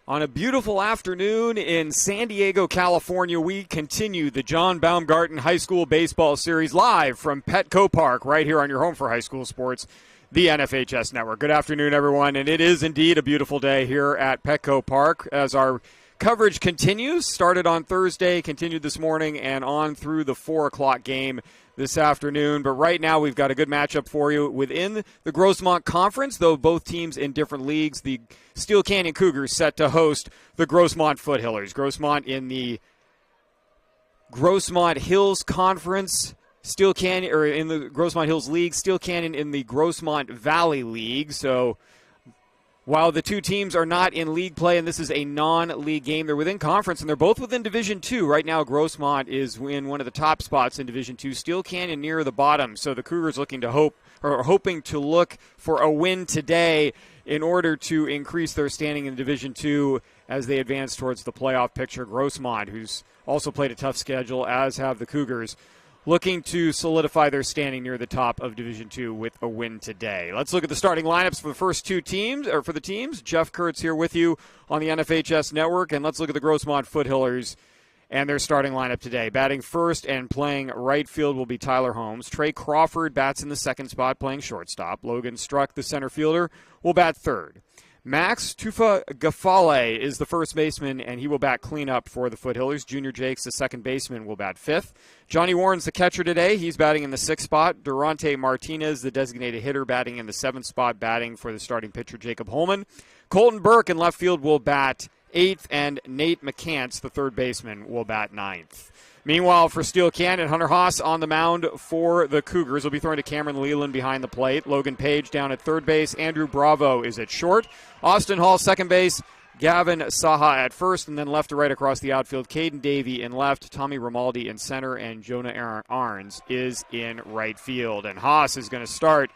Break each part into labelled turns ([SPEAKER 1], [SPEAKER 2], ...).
[SPEAKER 1] On a beautiful afternoon in San Diego, California, we continue the John Baumgarten High School Baseball Series live from Petco Park, right here on your home for high school sports, the NFHS Network. Good afternoon, everyone, and it is indeed a beautiful day here at Petco Park as our coverage continues. Started on Thursday, continued this morning, and on through the 4 o'clock game this afternoon. But right now we've got a good matchup for you within the Grossmont Conference, though both teams in different leagues. The Steele Canyon Cougars set to host the Grossmont Foothillers. Grossmont in the Grossmont Hills Conference, Steele Canyon, or in the Grossmont Hills League, Steele Canyon in the Grossmont Valley League. So while the two teams are not in league play, and this is a non-league game, they're within conference, and they're both within Division II. Right now, Grossmont is in one of the top spots in Division II. Steele Canyon near the bottom, so the Cougars hoping to look for a win today in order to increase their standing in Division II as they advance towards the playoff picture. Grossmont, who's also played a tough schedule, as have the Cougars, looking to solidify their standing near the top of Division II with a win today. Let's look at the starting lineups for the first two teams, or for the teams. Jeff Kurtz here with you on the NFHS Network, and let's look at the Grossmont Foothillers and their starting lineup today. Batting first and playing right field will be Tyler Holmes. Trey Crawford bats in the second spot, playing shortstop. Logan Struck, the center fielder, will bat third. Max Tufa-Gafale is the first baseman, and he will bat cleanup for the Foothillers. Junior Jakes, the second baseman, will bat fifth. Johnny Warren's the catcher today. He's batting in the sixth spot. Durante Martinez, the designated hitter, batting in the seventh spot, batting for the starting pitcher, Jacob Holman. Colton Burke in left field will bat eighth, and Nate McCants, the third baseman, will bat ninth. Meanwhile, for Steele Canyon, Hunter Haase on the mound for the Cougars. Will be throwing to Cameron Leland behind the plate. Logan Page down at third base. Andrew Bravo is at short. Austin Hall, second base. Gavin Saha at first, and then left to right across the outfield. Caden Davey in left. Tommy Romaldi in center, and Jonah Arns is in right field. And Haase is going to start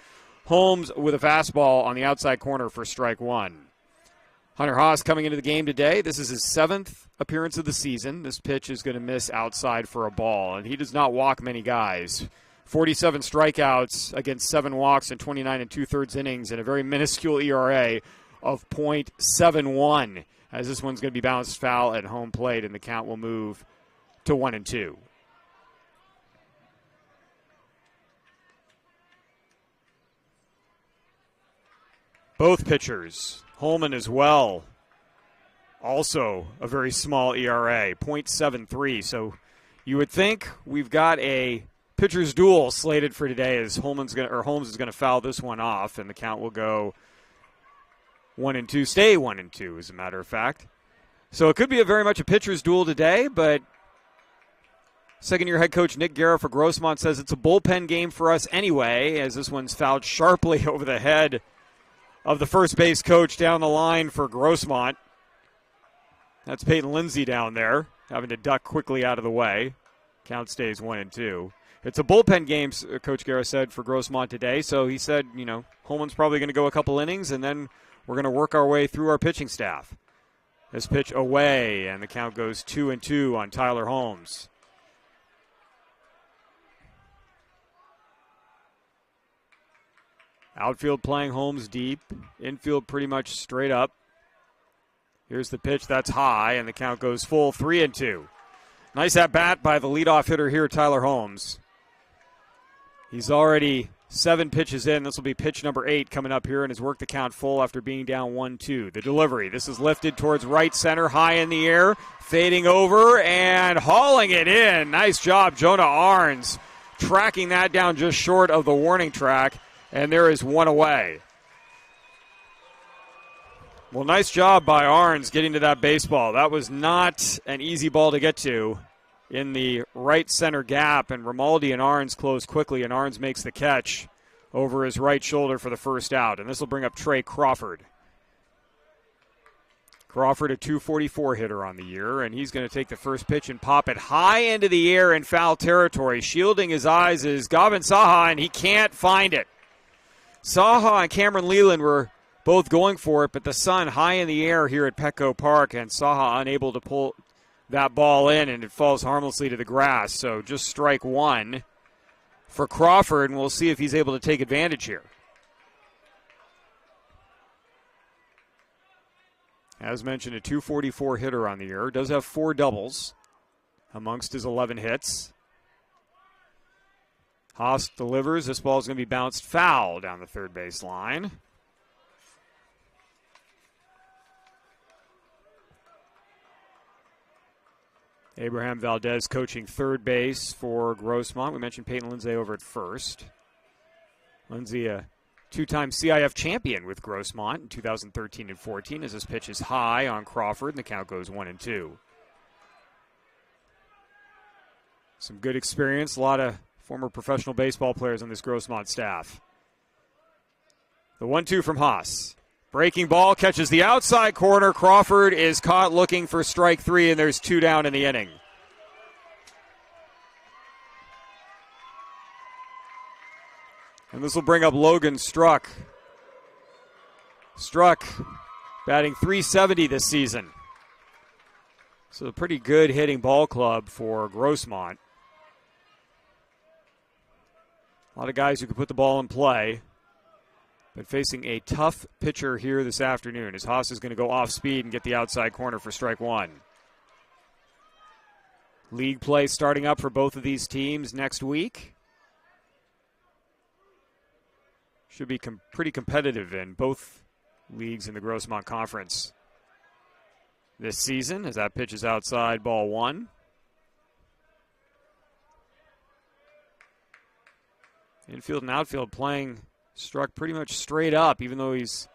[SPEAKER 1] Holmes with a fastball on the outside corner for strike one. Hunter Haase coming into the game today. This is his seventh appearance of the season. This pitch is going to miss outside for a ball, and he does not walk many guys. 47 strikeouts against 7 walks in 29 2/3 innings and a very minuscule ERA of .71, as this one's going to be bounced foul at home plate, and the count will move to 1-2. Both pitchers, Holman as well, also a very small ERA, .73. So you would think we've got a pitcher's duel slated for today, as Holmes is going to foul this one off, and the count will go 1-2, stay 1-2, as a matter of fact. So it could be very much a pitcher's duel today, but second-year head coach Nick Guerra for Grossmont says it's a bullpen game for us anyway, as this one's fouled sharply over the head of the first base coach down the line for Grossmont. That's Peyton Lindsay down there, having to duck quickly out of the way. Count stays 1-2. It's a bullpen game, Coach Guerra said, for Grossmont today. So he said, Holman's probably going to go a couple innings, and then we're going to work our way through our pitching staff. This pitch away, and the count goes 2-2 on Tyler Holmes. Outfield playing Holmes deep. Infield pretty much straight up. Here's the pitch. That's high, and the count goes full 3-2. Nice at-bat by the leadoff hitter here, Tyler Holmes. He's already 7 pitches in. This will be pitch number 8 coming up here, and has worked the count full after being down 1-2. The delivery. This is lifted towards right center, high in the air, fading over, and hauling it in. Nice job, Jonah Arns, tracking that down just short of the warning track. And there is one away. Well, nice job by Arns getting to that baseball. That was not an easy ball to get to in the right center gap, and Romaldi and Arns close quickly, and Arns makes the catch over his right shoulder for the first out. And this will bring up Trey Crawford. Crawford, a .244 hitter on the year, and he's going to take the first pitch and pop it high into the air in foul territory. Shielding his eyes is Gavin Saha, and he can't find it. Saha and Cameron Leland were both going for it, but the sun high in the air here at Petco Park, and Saha unable to pull that ball in, and it falls harmlessly to the grass. So just strike one for Crawford, and we'll see if he's able to take advantage here. As mentioned, a .244 hitter on the year. Does have 4 doubles amongst his 11 hits. Haase delivers. This ball is going to be bounced foul down the third base line. Abraham Valdez coaching third base for Grossmont. We mentioned Peyton Lindsay over at first. Lindsay, a 2-time CIF champion with Grossmont in 2013 and 14, as this pitch is high on Crawford, and the count goes 1-2. Some good experience, a lot of former professional baseball players on this Grossmont staff. The 1-2 from Haase. Breaking ball, catches the outside corner. Crawford is caught looking for strike 3, and there's 2 down in the inning. And this will bring up Logan Struck. Struck batting .370 this season. So a pretty good hitting ball club for Grossmont. A lot of guys who can put the ball in play. But facing a tough pitcher here this afternoon, as Haase is going to go off speed and get the outside corner for strike 1. League play starting up for both of these teams next week. Should be pretty competitive in both leagues in the Grossmont Conference this season, as that pitch is outside, ball 1. Infield and outfield playing Struck pretty much straight up, even though he's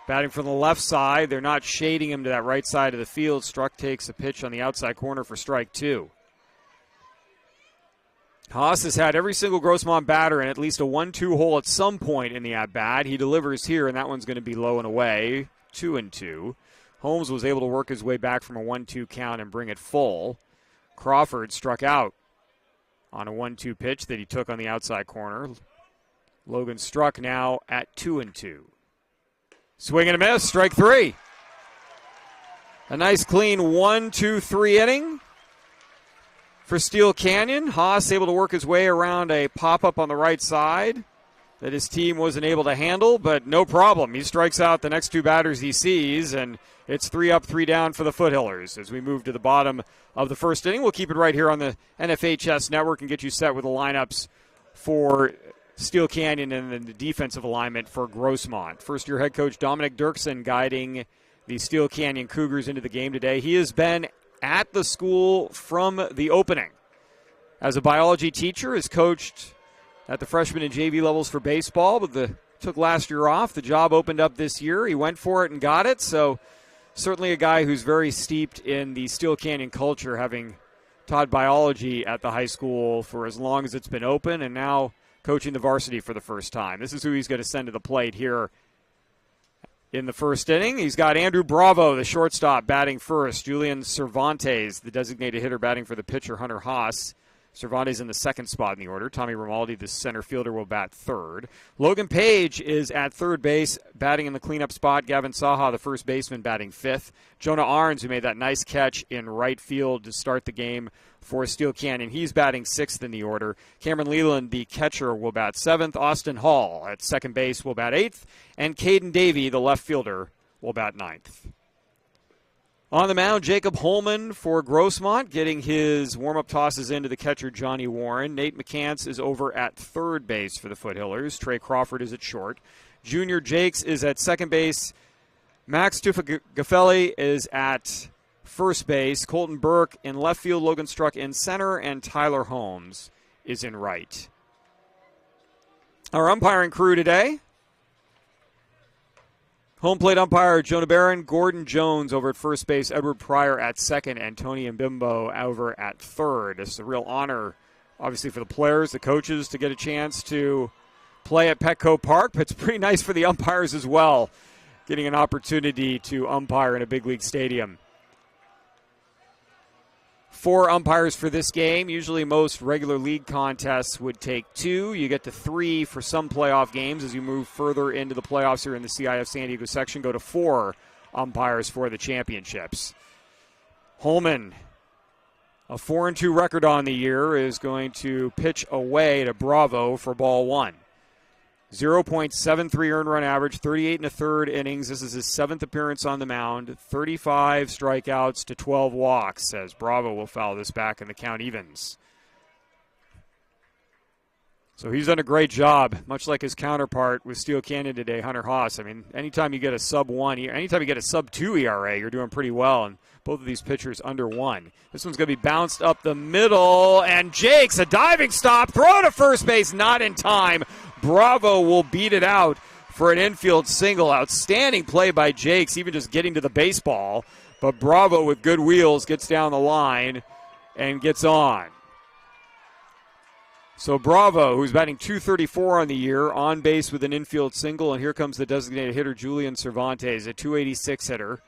[SPEAKER 1] batting from the left side. They're not shading him to that right side of the field. Struck takes a pitch on the outside corner for strike 2. Haase has had every single Grossmont batter in at least a 1-2 hole at some point in the at-bat. He delivers here, and that one's going to be low and away, 2-2. Holmes was able to work his way back from a 1-2 count and bring it full. Crawford struck out on a 1-2 pitch that he took on the outside corner. Logan Struck now at 2-2. Swing and a miss, strike 3. A nice clean 1-2-3 inning for Steele Canyon. Haase able to work his way around a pop-up on the right side that his team wasn't able to handle, but no problem. He strikes out the next 2 batters he sees, and it's 3 up, 3 down for the Foothillers. As we move to the bottom of the first inning, we'll keep it right here on the NFHS network and get you set with the lineups for Steele Canyon and then the defensive alignment for Grossmont. First-year head coach Dominic Dirksen guiding the Steele Canyon Cougars into the game today. He has been at the school from the opening. As a biology teacher, has coached at the freshman and JV levels for baseball, but took last year off. The job opened up this year. He went for it and got it, so certainly a guy who's very steeped in the Steele Canyon culture, having taught biology at the high school for as long as it's been open, and now coaching the varsity for the first time. This is who he's going to send to the plate here in the first inning. He's got Andrew Bravo, the shortstop, batting first. Julian Cervantes, the designated hitter, batting for the pitcher, Hunter Haase. Cervantes in the second spot in the order. Tommy Romaldi, the center fielder, will bat third. Logan Page is at third base, batting in the cleanup spot. Gavin Saha, the first baseman, batting fifth. Jonah Arns, who made that nice catch in right field to start the game for Steele Canyon, he's batting sixth in the order. Cameron Leland, the catcher, will bat seventh. Austin Hall at second base will bat eighth. And Caden Davey, the left fielder, will bat ninth. On the mound, Jacob Holman for Grossmont, getting his warm-up tosses into the catcher, Johnny Warren. Nate McCants is over at third base for the Foothillers. Trey Crawford is at short. Junior Jakes is at second base. Max Tufagafelli is at first base. Colton Burke in left field. Logan Struck in center. And Tyler Holmes is in right. Our umpiring crew today: home plate umpire Jonah Barron, Gordon Jones over at first base, Edward Pryor at second, and Tony Mbimbo over at third. It's a real honor, obviously, for the players, the coaches, to get a chance to play at Petco Park, but it's pretty nice for the umpires as well, getting an opportunity to umpire in a big league stadium. 4 umpires for this game. Usually most regular league contests would take 2. You get to 3 for some playoff games. As you move further into the playoffs here in the CIF San Diego section, go to 4 umpires for the championships. Holman, a 4-2 record on the year, is going to pitch away to Bravo for ball 1. 0.73 earned run average, 38 and a third innings. This is his 7th appearance on the mound. 35 strikeouts to 12 walks, as Bravo will foul this back and the count evens. So he's done a great job, much like his counterpart with Steele Canyon today, Hunter Haase. I mean, anytime you get a sub-1, anytime you get a sub-2 ERA, you're doing pretty well, and both of these pitchers under 1. This one's going to be bounced up the middle, and Jakes, a diving stop, throw to first base, not in time. Bravo will beat it out for an infield single. Outstanding play by Jakes, even just getting to the baseball. But Bravo, with good wheels, gets down the line and gets on. So Bravo, who's batting .234 on the year, on base with an infield single. And here comes the designated hitter, Julian Cervantes, a .286 hitter.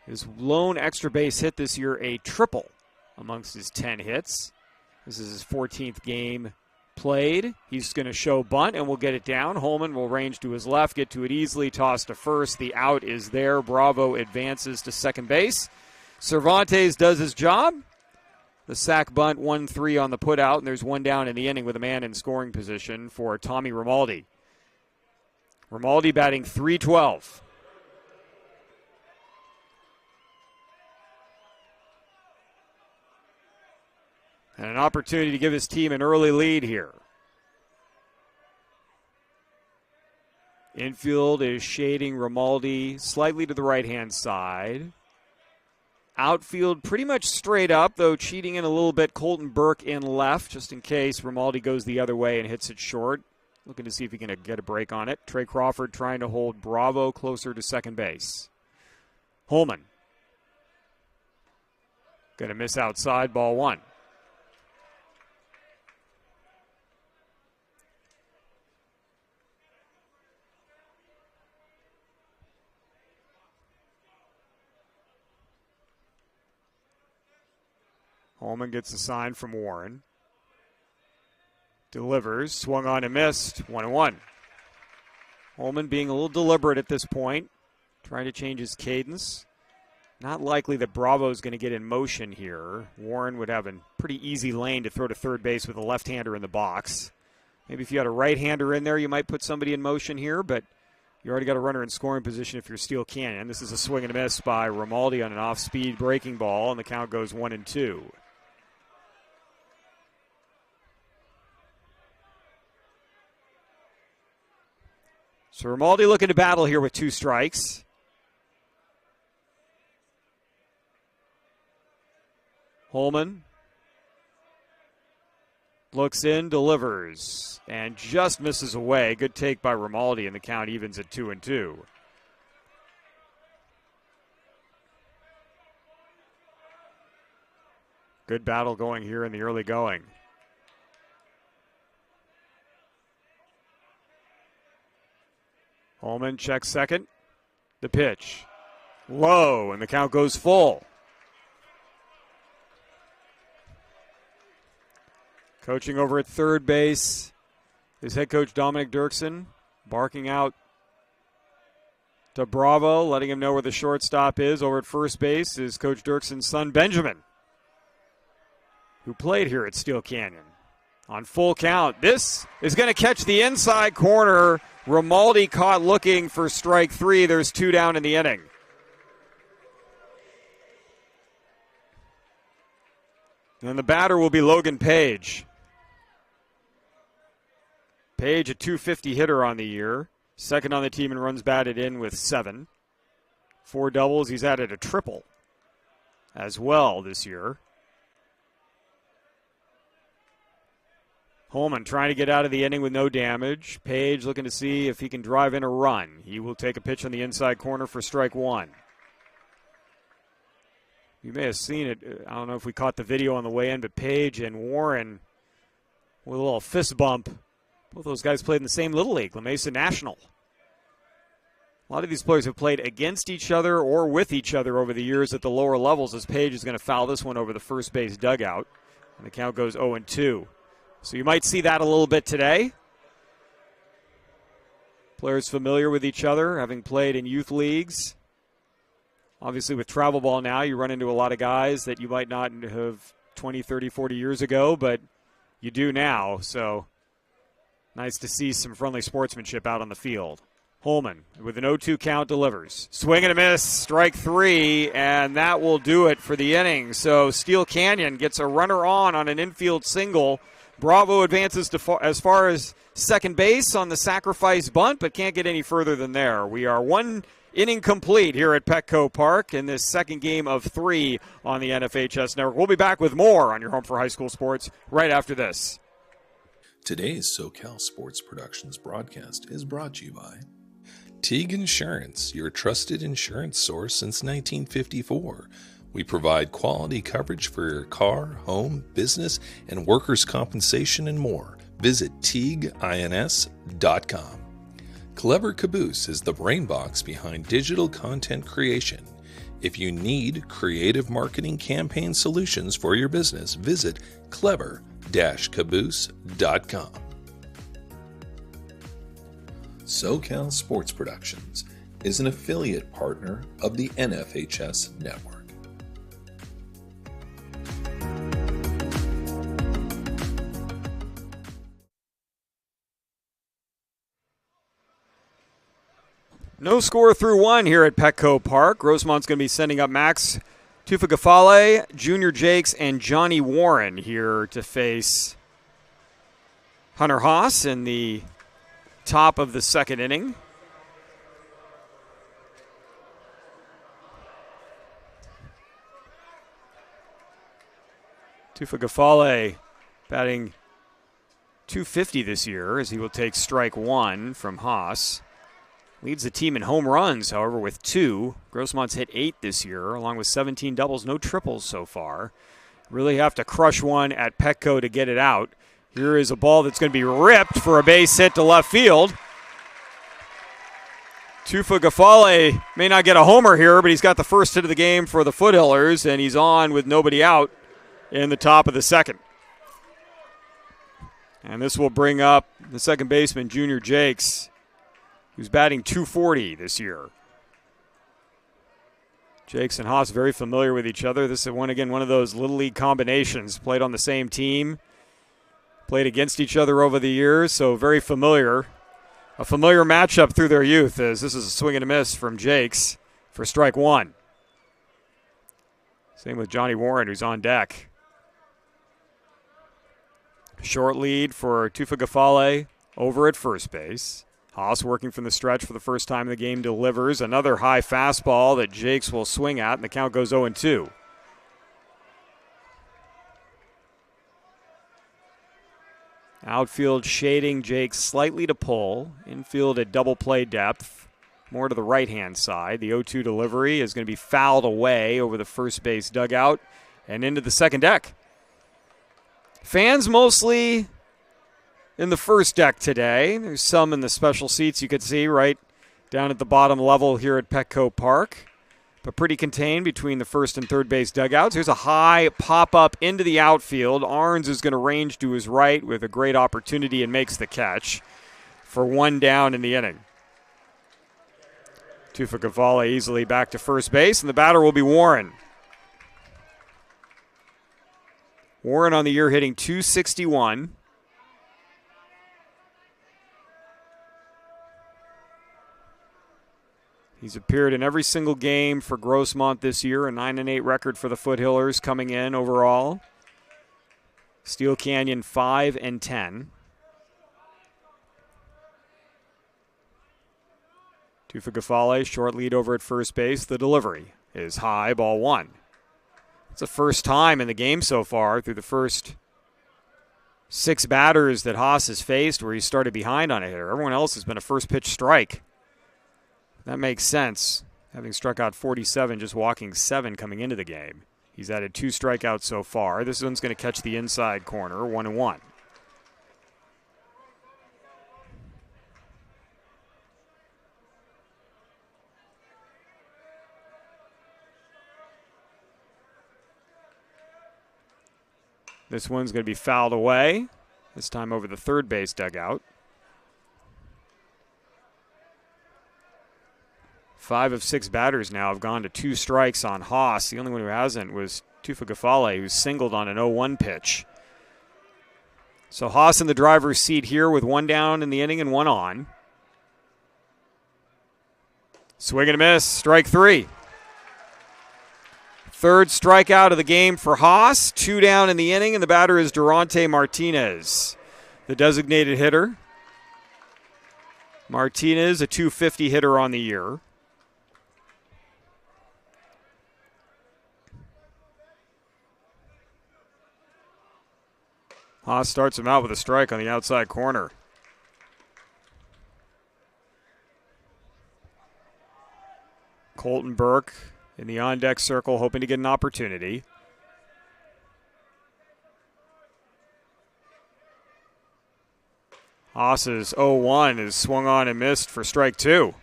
[SPEAKER 1] His lone extra base hit this year, a triple amongst his 10 hits. This is his 14th game played. He's going to show bunt and will get it down. Holman will range to his left, get to it easily, toss to first. The out is there. Bravo advances to second base. Cervantes does his job. The sac bunt, 1-3 on the putout, and there's one down in the inning with a man in scoring position for Tommy Romaldi. Romaldi batting .312. And an opportunity to give his team an early lead here. Infield is shading Romaldi slightly to the right-hand side. Outfield pretty much straight up, though cheating in a little bit. Colton Burke in left, just in case Romaldi goes the other way and hits it short. Looking to see if he can get a break on it. Trey Crawford trying to hold Bravo closer to second base. Holman. Going to miss outside, ball 1. Holman gets a sign from Warren. Delivers, swung on and missed, 1-1. Holman being a little deliberate at this point, trying to change his cadence. Not likely that Bravo's going to get in motion here. Warren would have a pretty easy lane to throw to third base with a left-hander in the box. Maybe if you had a right-hander in there, you might put somebody in motion here, but you already got a runner in scoring position if you're Steele Canyon. This is a swing and a miss by Romaldi on an off-speed breaking ball, and the count goes 1-2. So Romaldi looking to battle here with 2 strikes. Holman looks in, delivers, and just misses away. Good take by Romaldi, and the count evens at 2-2. Good battle going here in the early going. Holman checks second. The pitch. Low, and the count goes full. Coaching over at third base is head coach Dominic Dirksen, barking out to Bravo, letting him know where the shortstop is. Over at first base is Coach Dirksen's son, Benjamin, who played here at Steele Canyon. On full count, this is going to catch the inside corner. Romaldi caught looking for strike 3. There's 2 down in the inning. And the batter will be Logan Page. Page, a .250 hitter on the year. Second on the team in runs batted in with 7. 4 doubles. He's added a triple as well this year. Holman trying to get out of the inning with no damage. Page looking to see if he can drive in a run. He will take a pitch on the inside corner for strike 1. You may have seen it. I don't know if we caught the video on the way in, but Page and Warren with a little fist bump. Both those guys played in the same Little League, La Mesa National. A lot of these players have played against each other or with each other over the years at the lower levels, as Page is going to foul this one over the first base dugout. And the count goes 0-2. So you might see that a little bit today. Players familiar with each other, having played in youth leagues. Obviously with travel ball now, you run into a lot of guys that you might not have 20, 30, 40 years ago, but you do now. So Nice to see some friendly sportsmanship out on the field. Holman with an 0-2 count delivers. Swing and a miss, strike 3, and that will do it for the inning. So Steele Canyon gets a runner on an infield single. Bravo advances to as far as second base on the sacrifice bunt, but can't get any further than there. We are 1 inning complete here at Petco Park in this second game of 3 on the NFHS Network. We'll be back with more on your home for high school sports right after this.
[SPEAKER 2] Today's SoCal Sports Productions broadcast is brought to you by Teague Insurance, your trusted insurance source since 1954. We provide quality coverage for your car, home, business, and workers' compensation and more. Visit TeagueINS.com. Clever Caboose is the brain box behind digital content creation. If you need creative marketing campaign solutions for your business, visit clever-caboose.com. SoCal Sports Productions is an affiliate partner of the NFHS Network.
[SPEAKER 1] No score through 1 here at Petco Park. Grossmont's going to be sending up Max Tufagafale, Junior Jakes, and Johnny Warren here to face Hunter Haase in the top of the second inning. Tufagafale batting .250 this year as he will take strike 1 from Haase. Leads the team in home runs, however, with 2. Grossmont's hit 8 this year, along with 17 doubles, no triples so far. Really have to crush one at Petco to get it out. Here is a ball that's going to be ripped for a base hit to left field. Tufagafale may not get a homer here, but he's got the first hit of the game for the Foothillers, and he's on with nobody out in the top of the second. And this will bring up the second baseman, Junior Jakes, who's batting .240 this year. Jakes and Haase very familiar with each other. This is one of those Little League combinations. Played on the same team, played against each other over the years, so very familiar. A familiar matchup through their youth, as this is a swing and a miss from Jakes for strike 1. Same with Johnny Warren, who's on deck. Short lead for Tufagafale over at first base. Haase working from the stretch for the first time in the game delivers another high fastball that Jakes will swing at, and the count goes 0-2. Outfield shading Jakes slightly to pull. Infield at double play depth, more to the right-hand side. The 0-2 delivery is going to be fouled away over the first base dugout and into the second deck. Fans mostly in the first deck today. There's some in the special seats you could see right down at the bottom level here at Petco Park, but pretty contained between the first and third base dugouts. Here's a high pop-up into the outfield. Arns is going to range to his right with a great opportunity and makes the catch for 1 down in the inning. Tufagafale easily back to first base, and the batter will be Warren. Warren on the year hitting .261. He's appeared in every single game for Grossmont this year, a 9-8 record for the Foothillers coming in overall. Steele Canyon 5-10. Tufagafale, short lead over at first base. The delivery is high, ball 1. It's the first time in the game so far through the first 6 batters that Haase has faced where he started behind on a hitter. Everyone else has been a first pitch strike. That makes sense, having struck out 47, just walking 7 coming into the game. He's added 2 strikeouts so far. This one's going to catch the inside corner, 1-1. This one's going to be fouled away, this time over the third base dugout. 5 of 6 batters now have gone to 2 strikes on Haase. The only one who hasn't was Tufagafale, who singled on an 0-1 pitch. So Haase in the driver's seat here with one down in the inning and one on. Swing and a miss, strike 3. Third strikeout of the game for Haase. 2 down in the inning, and the batter is Durante Martinez, the designated hitter. Martinez, a .250 hitter on the year. Haase starts him out with a strike on the outside corner. Colton Burke in the on-deck circle, hoping to get an opportunity. Haase's 0-1 is swung on and missed for strike 2.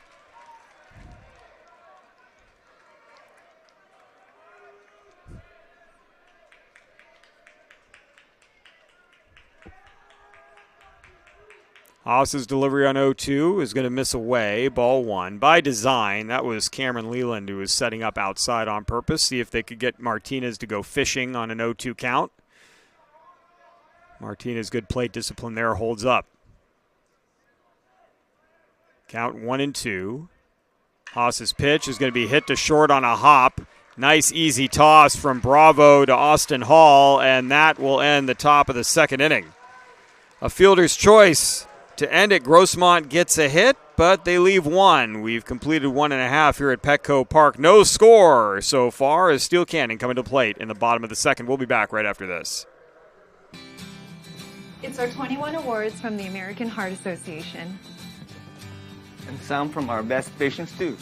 [SPEAKER 1] Haase's delivery on 0-2 is going to miss away. Ball 1. By design, that was Cameron Leland who was setting up outside on purpose. See if they could get Martinez to go fishing on an 0-2 count. Martinez, good plate discipline there, holds up. Count 1-2. Haase's pitch is going to be hit to short on a hop. Nice easy toss from Bravo to Austin Hall, and that will end the top of the second inning. A fielder's choice. To end it, Grossmont gets a hit, but they leave one. We've completed 1.5 here at Petco Park. No score so far as Steele Canyon coming to plate in the bottom of the second. We'll be back right after this.
[SPEAKER 3] It's our 21 awards from the American Heart Association.
[SPEAKER 4] And some from our best patients, too.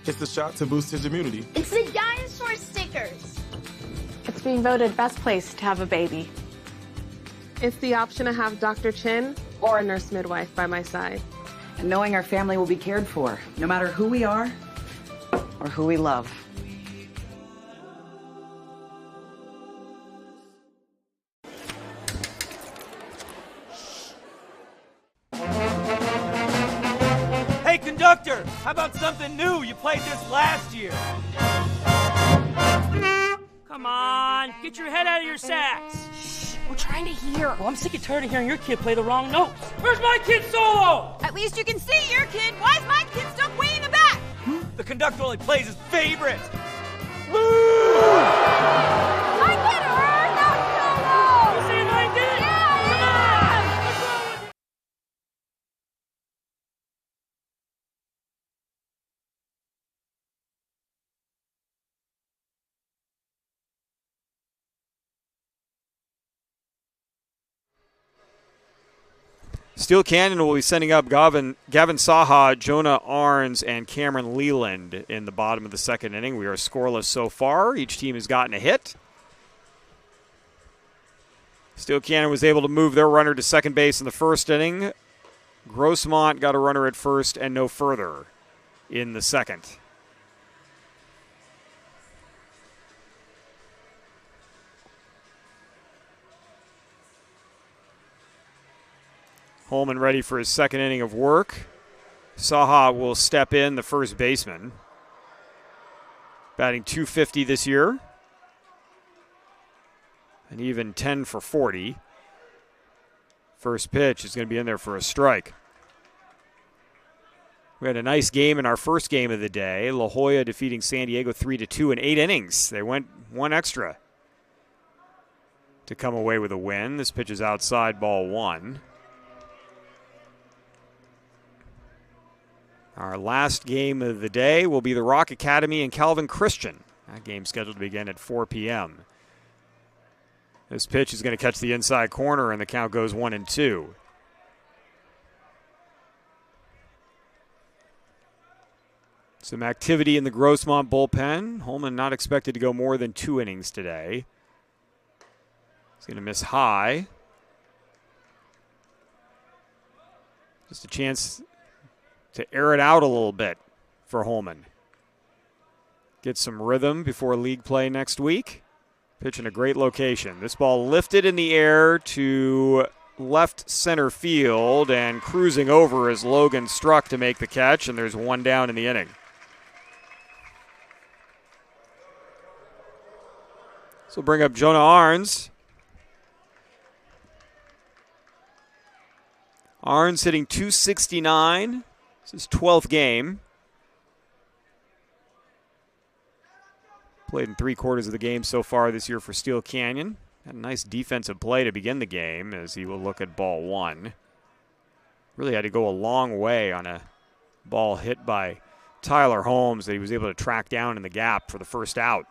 [SPEAKER 5] It's the shot to boost his immunity.
[SPEAKER 6] It's the dinosaur stickers.
[SPEAKER 3] It's being voted best place to have a baby.
[SPEAKER 7] It's the option to have Dr. Chin or a nurse midwife by my side.
[SPEAKER 8] And knowing our family will be cared for, no matter who we are or who we love.
[SPEAKER 9] Hey, conductor, how about something new? You played this last year.
[SPEAKER 10] Come on, get your head out of your sacks.
[SPEAKER 6] We're trying to hear.
[SPEAKER 10] Well, I'm sick and tired of hearing your kid play the wrong notes. Where's my kid solo?
[SPEAKER 6] At least you can see your kid. Why is my kid stuck way in the back?
[SPEAKER 9] The conductor only plays his favorite.
[SPEAKER 6] My kid heard that solo!
[SPEAKER 10] You see what I did?
[SPEAKER 6] Yeah!
[SPEAKER 10] Come on! What's wrong with you?
[SPEAKER 1] Steele Canyon will be sending up Gavin Saha, Jonah Arns, and Cameron Leland in the bottom of the second inning. We are scoreless so far. Each team has gotten a hit. Steele Canyon was able to move their runner to second base in the first inning. Grossmont got a runner at first and no further in the second. Holman ready for his second inning of work. Saha will step in, the first baseman. Batting .250 this year. And even 10 for 40. First pitch is going to be in there for a strike. We had a nice game in our first game of the day. La Jolla defeating San Diego 3-2 in 8 innings. They went one extra to come away with a win. This pitch is outside, ball 1. Our last game of the day will be the Rock Academy and Calvin Christian. That game scheduled to begin at 4 p.m. This pitch is going to catch the inside corner, and the count goes 1-2. Some activity in the Grossmont bullpen. Holman not expected to go more than 2 innings today. He's going to miss high. Just a chance to air it out a little bit for Holman. Get some rhythm before league play next week. Pitch in a great location. This ball lifted in the air to left center field and cruising over as Logan struck to make the catch, and there's one down in the inning. So bring up Jonah Arns. Arns hitting .269. This is his 12th game. Played in 3/4 of the game so far this year for Steele Canyon. Had a nice defensive play to begin the game as he will look at ball one. Really had to go a long way on a ball hit by Tyler Holmes that he was able to track down in the gap for the first out.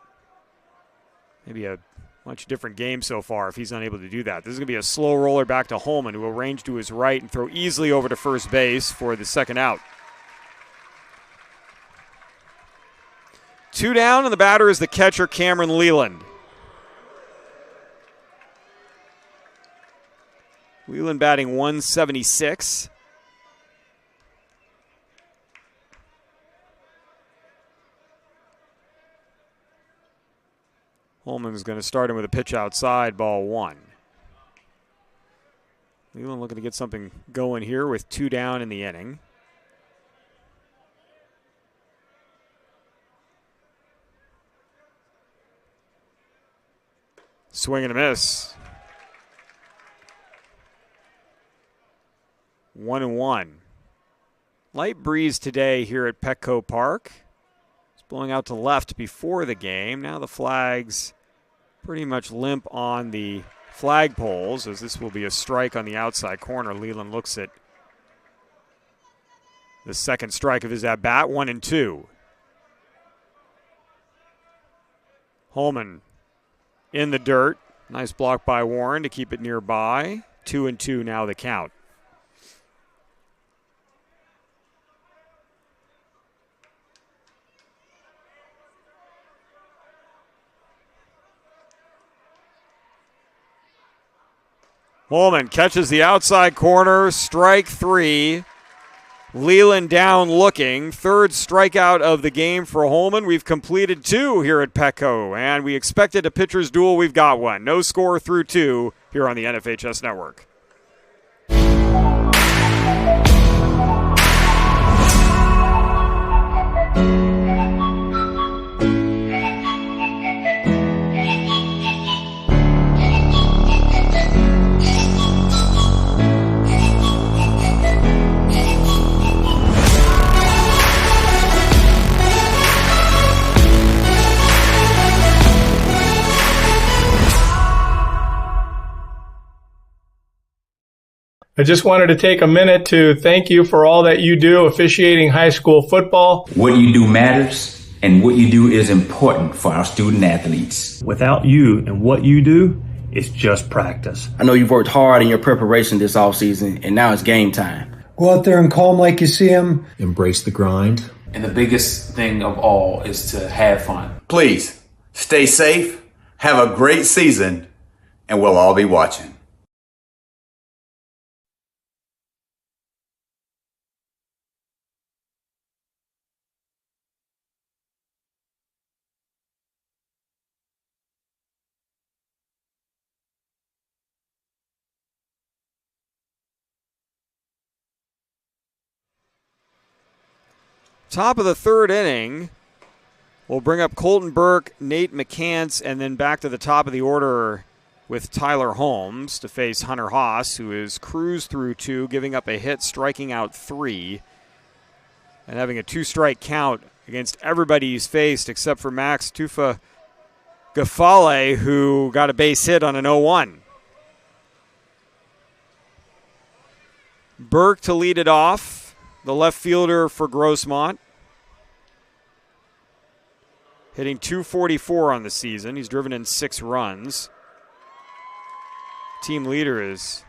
[SPEAKER 1] Maybe a much different game so far if he's unable to do that. This is going to be a slow roller back to Holman, who will range to his right and throw easily over to first base for the second out. 2 down, and the batter is the catcher, Cameron Leland. Leland batting .176. Holman's going to start him with a pitch outside, ball one. Leland looking to get something going here with 2 down in the inning. Swing and a miss. 1-1. Light breeze today here at Petco Park. It's blowing out to left before the game. Now the flags pretty much limp on the flagpoles, as this will be a strike on the outside corner. Leland looks at the second strike of his at-bat, 1-2. Holman in the dirt. Nice block by Warren to keep it nearby. 2-2 now the count. Holman catches the outside corner, strike 3. Leland down looking. Third strikeout of the game for Holman. We've completed 2 here at Petco, and we expected a pitcher's duel. We've got one. No score through 2 here on the NFHS Network.
[SPEAKER 11] I just wanted to take a minute to thank you for all that you do officiating high school football.
[SPEAKER 12] What you do matters, and what you do is important for our student athletes.
[SPEAKER 13] Without you and what you do, it's just practice.
[SPEAKER 14] I know you've worked hard in your preparation this offseason, and now it's game time.
[SPEAKER 15] Go out there and call them like you see them.
[SPEAKER 16] Embrace the grind.
[SPEAKER 17] And the biggest thing of all is to have fun.
[SPEAKER 18] Please, stay safe, have a great season, and we'll all be watching.
[SPEAKER 1] Top of the third inning, we'll bring up Colton Burke, Nate McCants, and then back to the top of the order with Tyler Holmes to face Hunter Haase, who is cruised through 2, giving up a hit, striking out 3, and having a 2-strike count against everybody he's faced except for Max Tufagafale, who got a base hit on an 0-1. Burke to lead it off, the left fielder for Grossmont. Hitting .244 on the season. He's driven in 6 runs. Team leader is,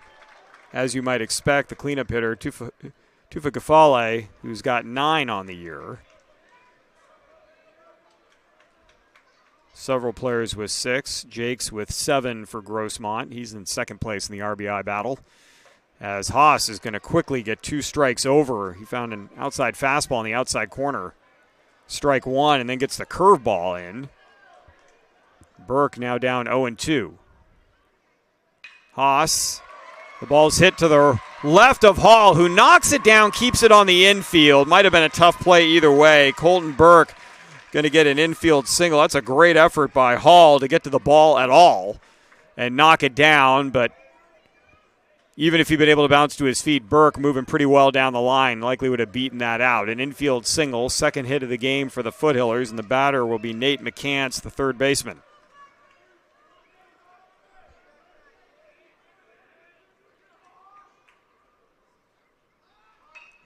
[SPEAKER 1] as you might expect, the cleanup hitter, Tufagafale, who's got 9 on the year. Several players with 6. Jake's with 7 for Grossmont. He's in second place in the RBI battle. As Haase is going to quickly get 2 strikes over. He found an outside fastball in the outside corner. Strike 1, and then gets the curveball in. Burke now down 0-2. Haase, the ball's hit to the left of Hall, who knocks it down, keeps it on the infield. Might have been a tough play either way. Colton Burke going to get an infield single. That's a great effort by Hall to get to the ball at all and knock it down, but Even if he'd been able to bounce to his feet, Burke moving pretty well down the line likely would have beaten that out. An infield single, second hit of the game for the Foothillers, and the batter will be Nate McCants, the third baseman.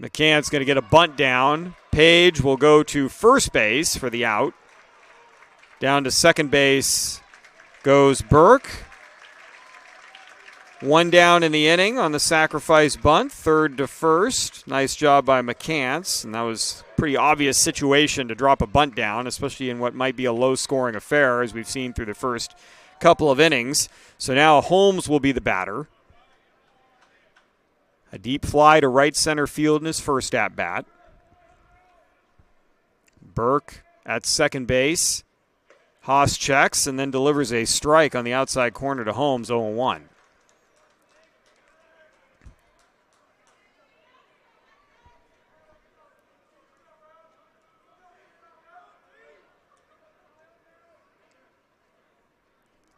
[SPEAKER 1] McCants going to get a bunt down. Page will go to first base for the out. Down to second base goes Burke. One down in the inning on the sacrifice bunt, third to first. Nice job by McCants, and that was a pretty obvious situation to drop a bunt down, especially in what might be a low-scoring affair, as we've seen through the first couple of innings. So now Holmes will be the batter. A deep fly to right center field in his first at-bat. Burke at second base. Haase checks and then delivers a strike on the outside corner to Holmes, 0-1.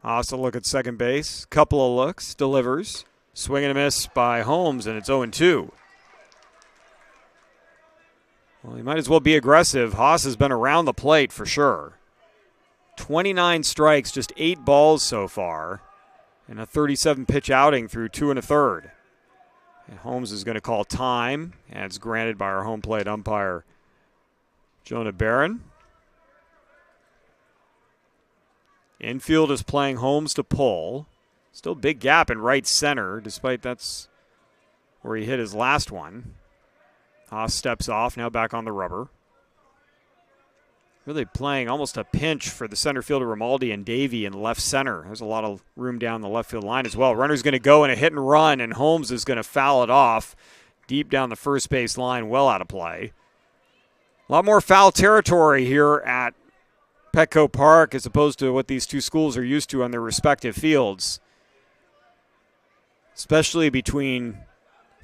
[SPEAKER 1] Haase a look at second base. Couple of looks. Delivers. Swing and a miss by Holmes, and it's 0-2. Well, he might as well be aggressive. Haase has been around the plate for sure. 29 strikes, just 8 balls so far, and a 37-pitch outing through 2 1/3. And Holmes is going to call time, and it's granted by our home plate umpire, Jonah Barron. Infield is playing Holmes to pull. Still big gap in right center, despite that's where he hit his last one. Haase steps off, now back on the rubber. Really playing almost a pinch for the center fielder Romaldi and Davey in left center. There's a lot of room down the left field line as well. Runner's going to go in a hit and run, and Holmes is going to foul it off deep down the first base line, well out of play. A lot more foul territory here at Petco Park as opposed to what these two schools are used to on their respective fields, especially between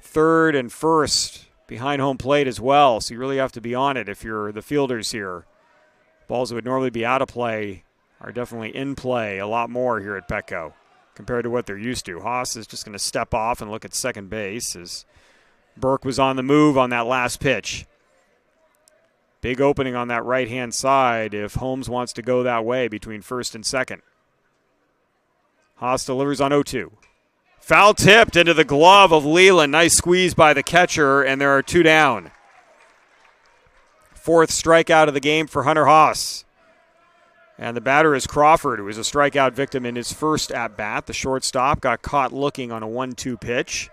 [SPEAKER 1] third and first behind home plate as well. So you really have to be on it if you're the fielders here. Balls that would normally be out of play are definitely in play a lot more here at Petco compared to what they're used to. Haase is just going to step off and look at second base as Burke was on the move on that last pitch. Big opening on that right-hand side if Holmes wants to go that way between first and second. Haase delivers on 0-2. Foul tipped into the glove of Leland. Nice squeeze by the catcher, and there are 2 down. Fourth strikeout of the game for Hunter Haase. And the batter is Crawford, who was a strikeout victim in his first at-bat. The shortstop got caught looking on a 1-2 pitch.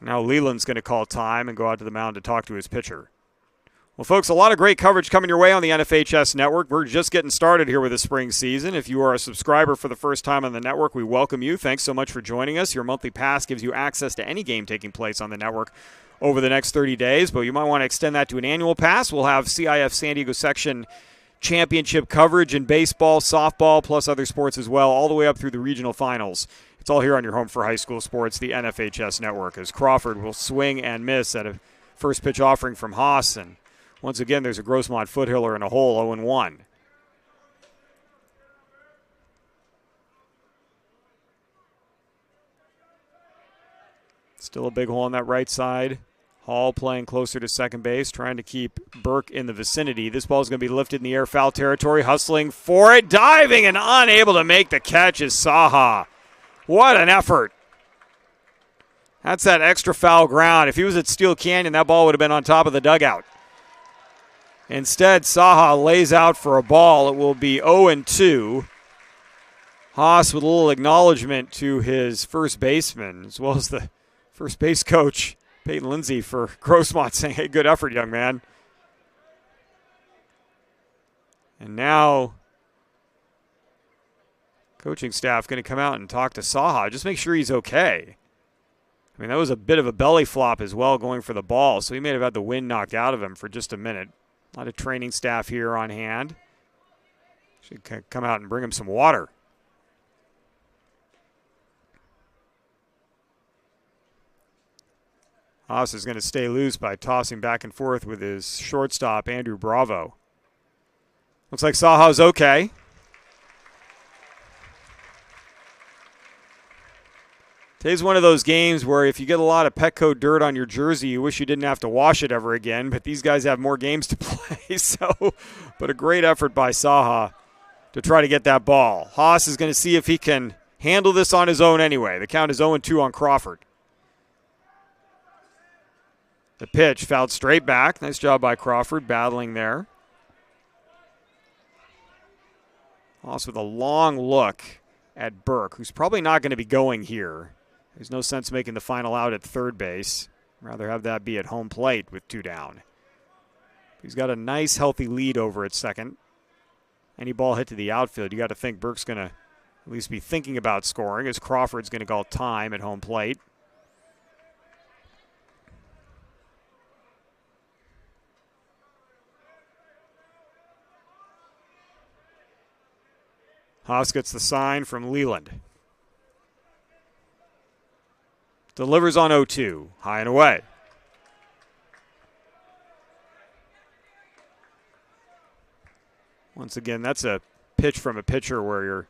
[SPEAKER 1] Now Leland's going to call time and go out to the mound to talk to his pitcher. Well, folks, a lot of great coverage coming your way on the NFHS network. We're just getting started here with the spring season. If you are a subscriber for the first time on the network, we welcome you. Thanks so much for joining us. Your monthly pass gives you access to any game taking place on the network over the next 30 days, but you might want to extend that to an annual pass. We'll have CIF San Diego section championship coverage in baseball, softball, plus other sports as well, all the way up through the regional finals. It's all here on your home for high school sports, the NFHS network, as Crawford will swing and miss at a first pitch offering from Haase. And once again, there's a Grossmont foothiller in a hole, 0-1. Still a big hole on that right side. Hall playing closer to second base, trying to keep Burke in the vicinity. This ball is going to be lifted in the air, foul territory, hustling for it, diving and unable to make the catch is Saha. What an effort. That's that extra foul ground. If he was at Steele Canyon, that ball would have been on top of the dugout. Instead, Saha lays out for a ball. It will be 0-2. Haase with a little acknowledgement to his first baseman, as well as the first base coach, Peyton Lindsay, for Grossmont, saying, hey, good effort, young man. And now coaching staff going to come out and talk to Saha. Just make sure he's okay. I mean, that was a bit of a belly flop as well, going for the ball, so he may have had the wind knocked out of him for just a minute. A lot of training staff here on hand. Should come out and bring him some water. Haase is going to stay loose by tossing back and forth with his shortstop, Andrew Bravo. Looks like Saha's okay. Today's one of those games where if you get a lot of Petco dirt on your jersey, you wish you didn't have to wash it ever again, but these guys have more games to play. But a great effort by Saha to try to get that ball. Haase is going to see if he can handle this on his own anyway. The count is 0-2 on Crawford. The pitch fouled straight back. Nice job by Crawford battling there. Haase with a long look at Burke, who's probably not going to be going here. There's no sense making the final out at third base. Rather have that be at home plate with 2 down. He's got a nice, healthy lead over at second. Any ball hit to the outfield, you got to think Burke's going to at least be thinking about scoring, as Crawford's going to call time at home plate. Haase gets the sign from Leland. Delivers on 0-2, high and away. Once again, that's a pitch from a pitcher where you're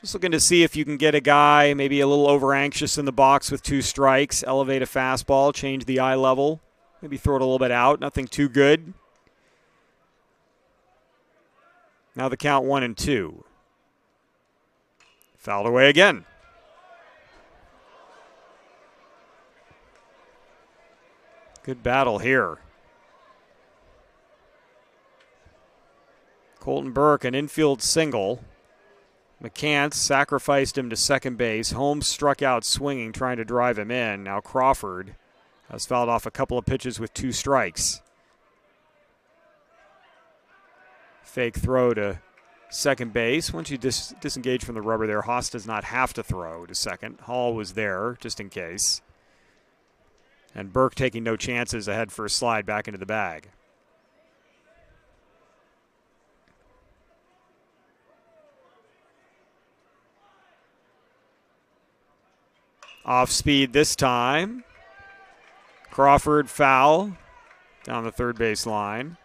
[SPEAKER 1] just looking to see if you can get a guy maybe a little over-anxious in the box with 2 strikes, elevate a fastball, change the eye level, maybe throw it a little bit out, nothing too good. Now the count 1-2. Fouled away again. Good battle here. Colton Burke, an infield single. McCants sacrificed him to second base. Holmes struck out swinging, trying to drive him in. Now Crawford has fouled off a couple of pitches with 2 strikes. Fake throw to second base. Once you disengage from the rubber there, Haase does not have to throw to second. Hall was there just in case. And Burke taking no chances ahead for a slide back into the bag. Off speed this time. Crawford foul down the third base line.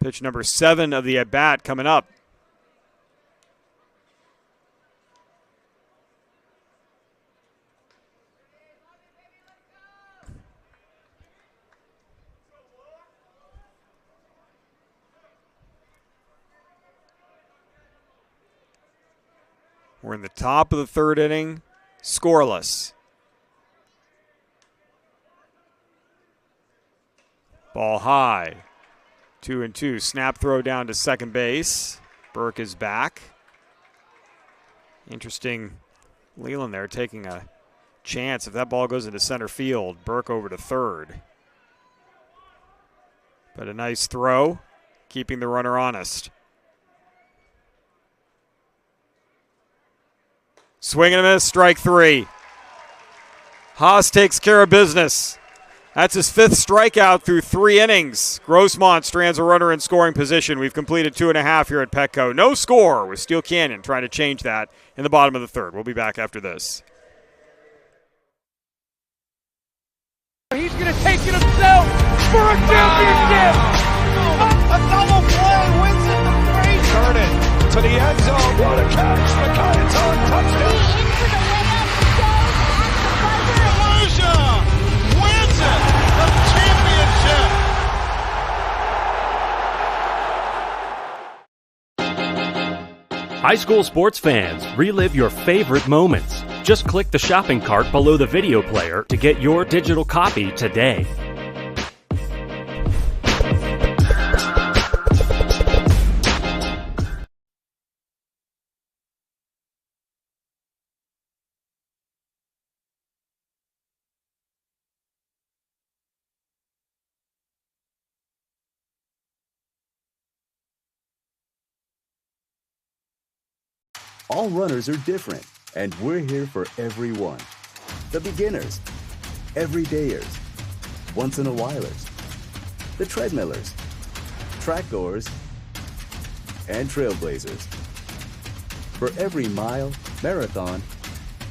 [SPEAKER 1] Pitch number 7 of the at-bat coming up. We're in the top of the third inning, scoreless. Ball high. 2-2. Snap throw down to second base. Burke is back. Interesting. Leland there taking a chance. If that ball goes into center field, Burke over to third. But a nice throw, keeping the runner honest. Swing and a miss, strike 3. Haase takes care of business. That's his 5th strikeout through 3 innings. Grossmont strands a runner in scoring position. We've completed 2.5 here at Petco. No score with Steele Canyon trying to change that in the bottom of the 3rd. We'll be back after this.
[SPEAKER 9] He's going to take it himself for a championship. A double play wins it the break.
[SPEAKER 16] Turn it to the end zone. What a catch. McKay touchdown.
[SPEAKER 6] Into the layup goes at the buzzer.
[SPEAKER 16] Wins it. The championship.
[SPEAKER 13] High school sports fans, relive your favorite moments. Just click the shopping cart below the video player to get your digital copy today.
[SPEAKER 19] All runners are different, and we're here for everyone. The beginners, everydayers, once-in-a-whilers, the treadmillers, track goers, and trailblazers. For every mile, marathon,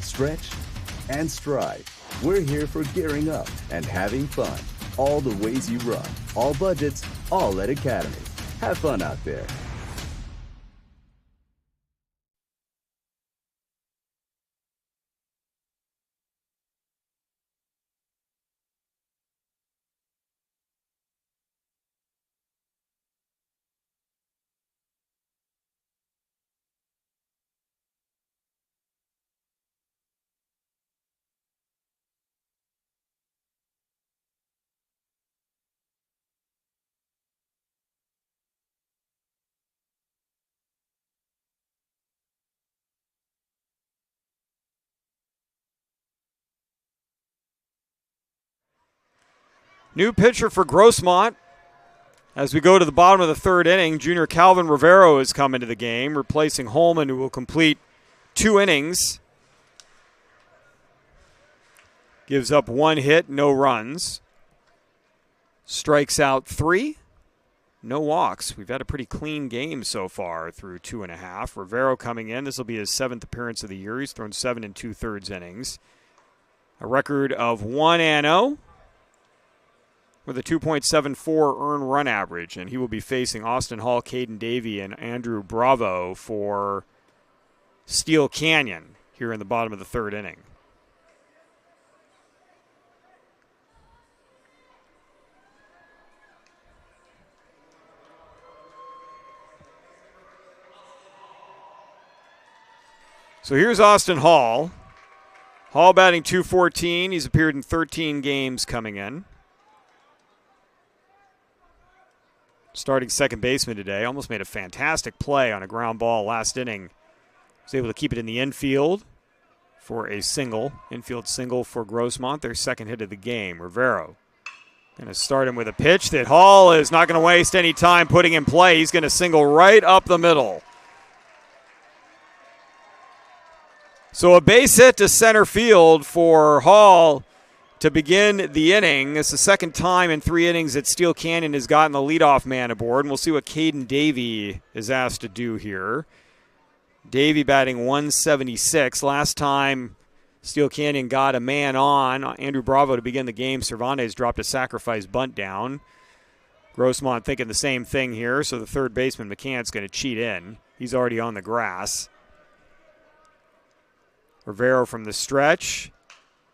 [SPEAKER 19] stretch, and stride, we're here for gearing up and having fun. All the ways you run, all budgets, all at Academy. Have fun out there.
[SPEAKER 1] New pitcher for Grossmont. As we go to the bottom of the third inning, junior Calvin Rivero has come into the game, replacing Holman, who will complete 2 innings. Gives up 1 hit, no runs. Strikes out 3, no walks. We've had a pretty clean game so far through 2.5. Rivero coming in. This will be his 7th appearance of the year. He's thrown 7 2/3 innings. A record of 1-0 with a 2.74 earned run average. And he will be facing Austin Hall, Caden Davey, and Andrew Bravo for Steele Canyon here in the bottom of the third inning. So here's Austin Hall. Hall batting .214. He's appeared in 13 games coming in. Starting second baseman today. Almost made a fantastic play on a ground ball last inning. Was able to keep it in the infield for a single. Infield single for Grossmont, their second hit of the game. Rivero going to start him with a pitch that Hall is not going to waste any time putting in play. He's going to single right up the middle. So a base hit to center field for Hall to begin the inning. It's the second time in 3 innings that Steele Canyon has gotten the leadoff man aboard, and we'll see what Caden Davey is asked to do here. Davey batting .176. Last time Steele Canyon got a man on Andrew Bravo to begin the game, Cervantes dropped a sacrifice bunt down. Grossmont thinking the same thing here, so the third baseman McCann's going to cheat in. He's already on the grass. Rivero from the stretch.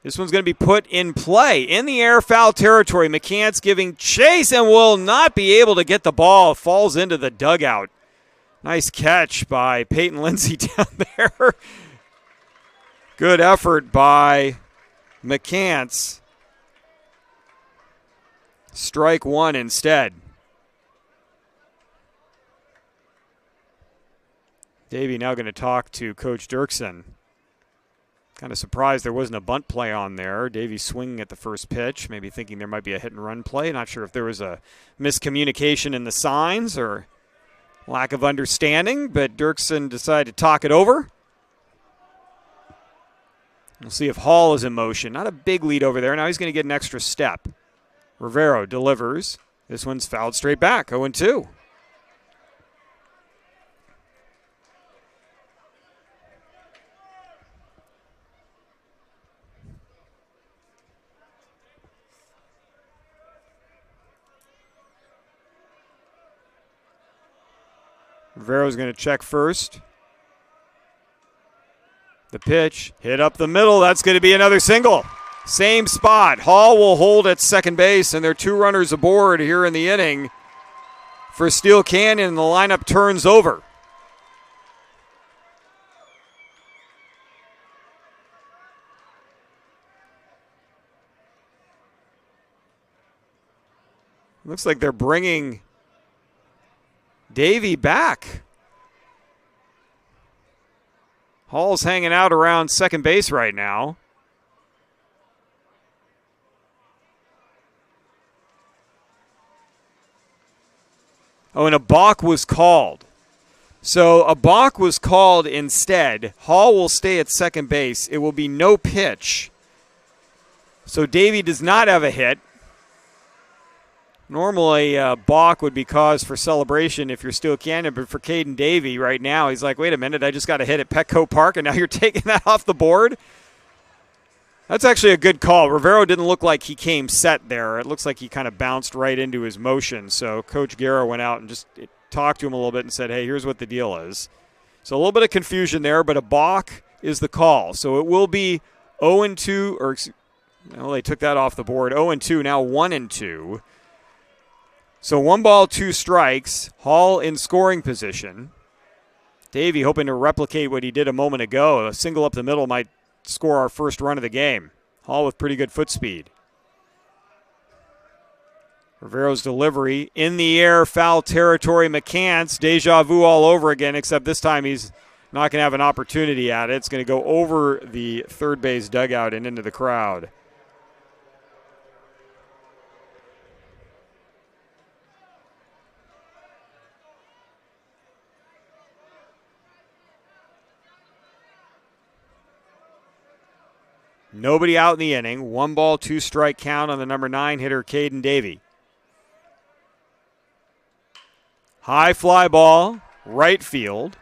[SPEAKER 1] This one's going to be put in play. In the air, foul territory. McCants giving chase and will not be able to get the ball. Falls into the dugout. Nice catch by Peyton Lindsay down there. Good effort by McCants. Strike 1 instead. Davey now going to talk to Coach Dirksen. Kind of surprised there wasn't a bunt play on there. Davey swinging at the first pitch, maybe thinking there might be a hit-and-run play. Not sure if there was a miscommunication in the signs or lack of understanding, but Dirksen decided to talk it over. We'll see if Hall is in motion. Not a big lead over there. Now he's going to get an extra step. Rivero delivers. This one's fouled straight back, 0-2. Rivero's going to check first. The pitch, hit up the middle. That's going to be another single. Same spot. Hall will hold at second base, and there are 2 runners aboard here in the inning for Steele Canyon, and the lineup turns over. Looks like they're bringing Davey back. Hall's hanging out around second base right now. Oh, and a balk was called. So a balk was called instead. Hall will stay at second base. It will be no pitch. So Davey does not have a hit. Normally, balk would be cause for celebration if you're Steele Canyon, but for Caden Davey right now, he's like, wait a minute, I just got a hit at Petco Park, and now you're taking that off the board? That's actually a good call. Rivero didn't look like he came set there. It looks like he kind of bounced right into his motion. So Coach Guerra went out and just talked to him a little bit and said, hey, here's what the deal is. So a little bit of confusion there, but a balk is the call. So it will be 0-2, or well, they took that off the board. 0-2, now 1-2. So 1 ball, 2 strikes. Hall in scoring position. Davey hoping to replicate what he did a moment ago. A single up the middle might score our first run of the game. Hall with pretty good foot speed. Rivero's delivery. In the air, foul territory. McCants, deja vu all over again, except this time he's not going to have an opportunity at it. It's going to go over the third base dugout and into the crowd. Nobody out in the inning. 1 ball, 2 strike count on the number 9 hitter, Caden Davey. High fly ball, right field.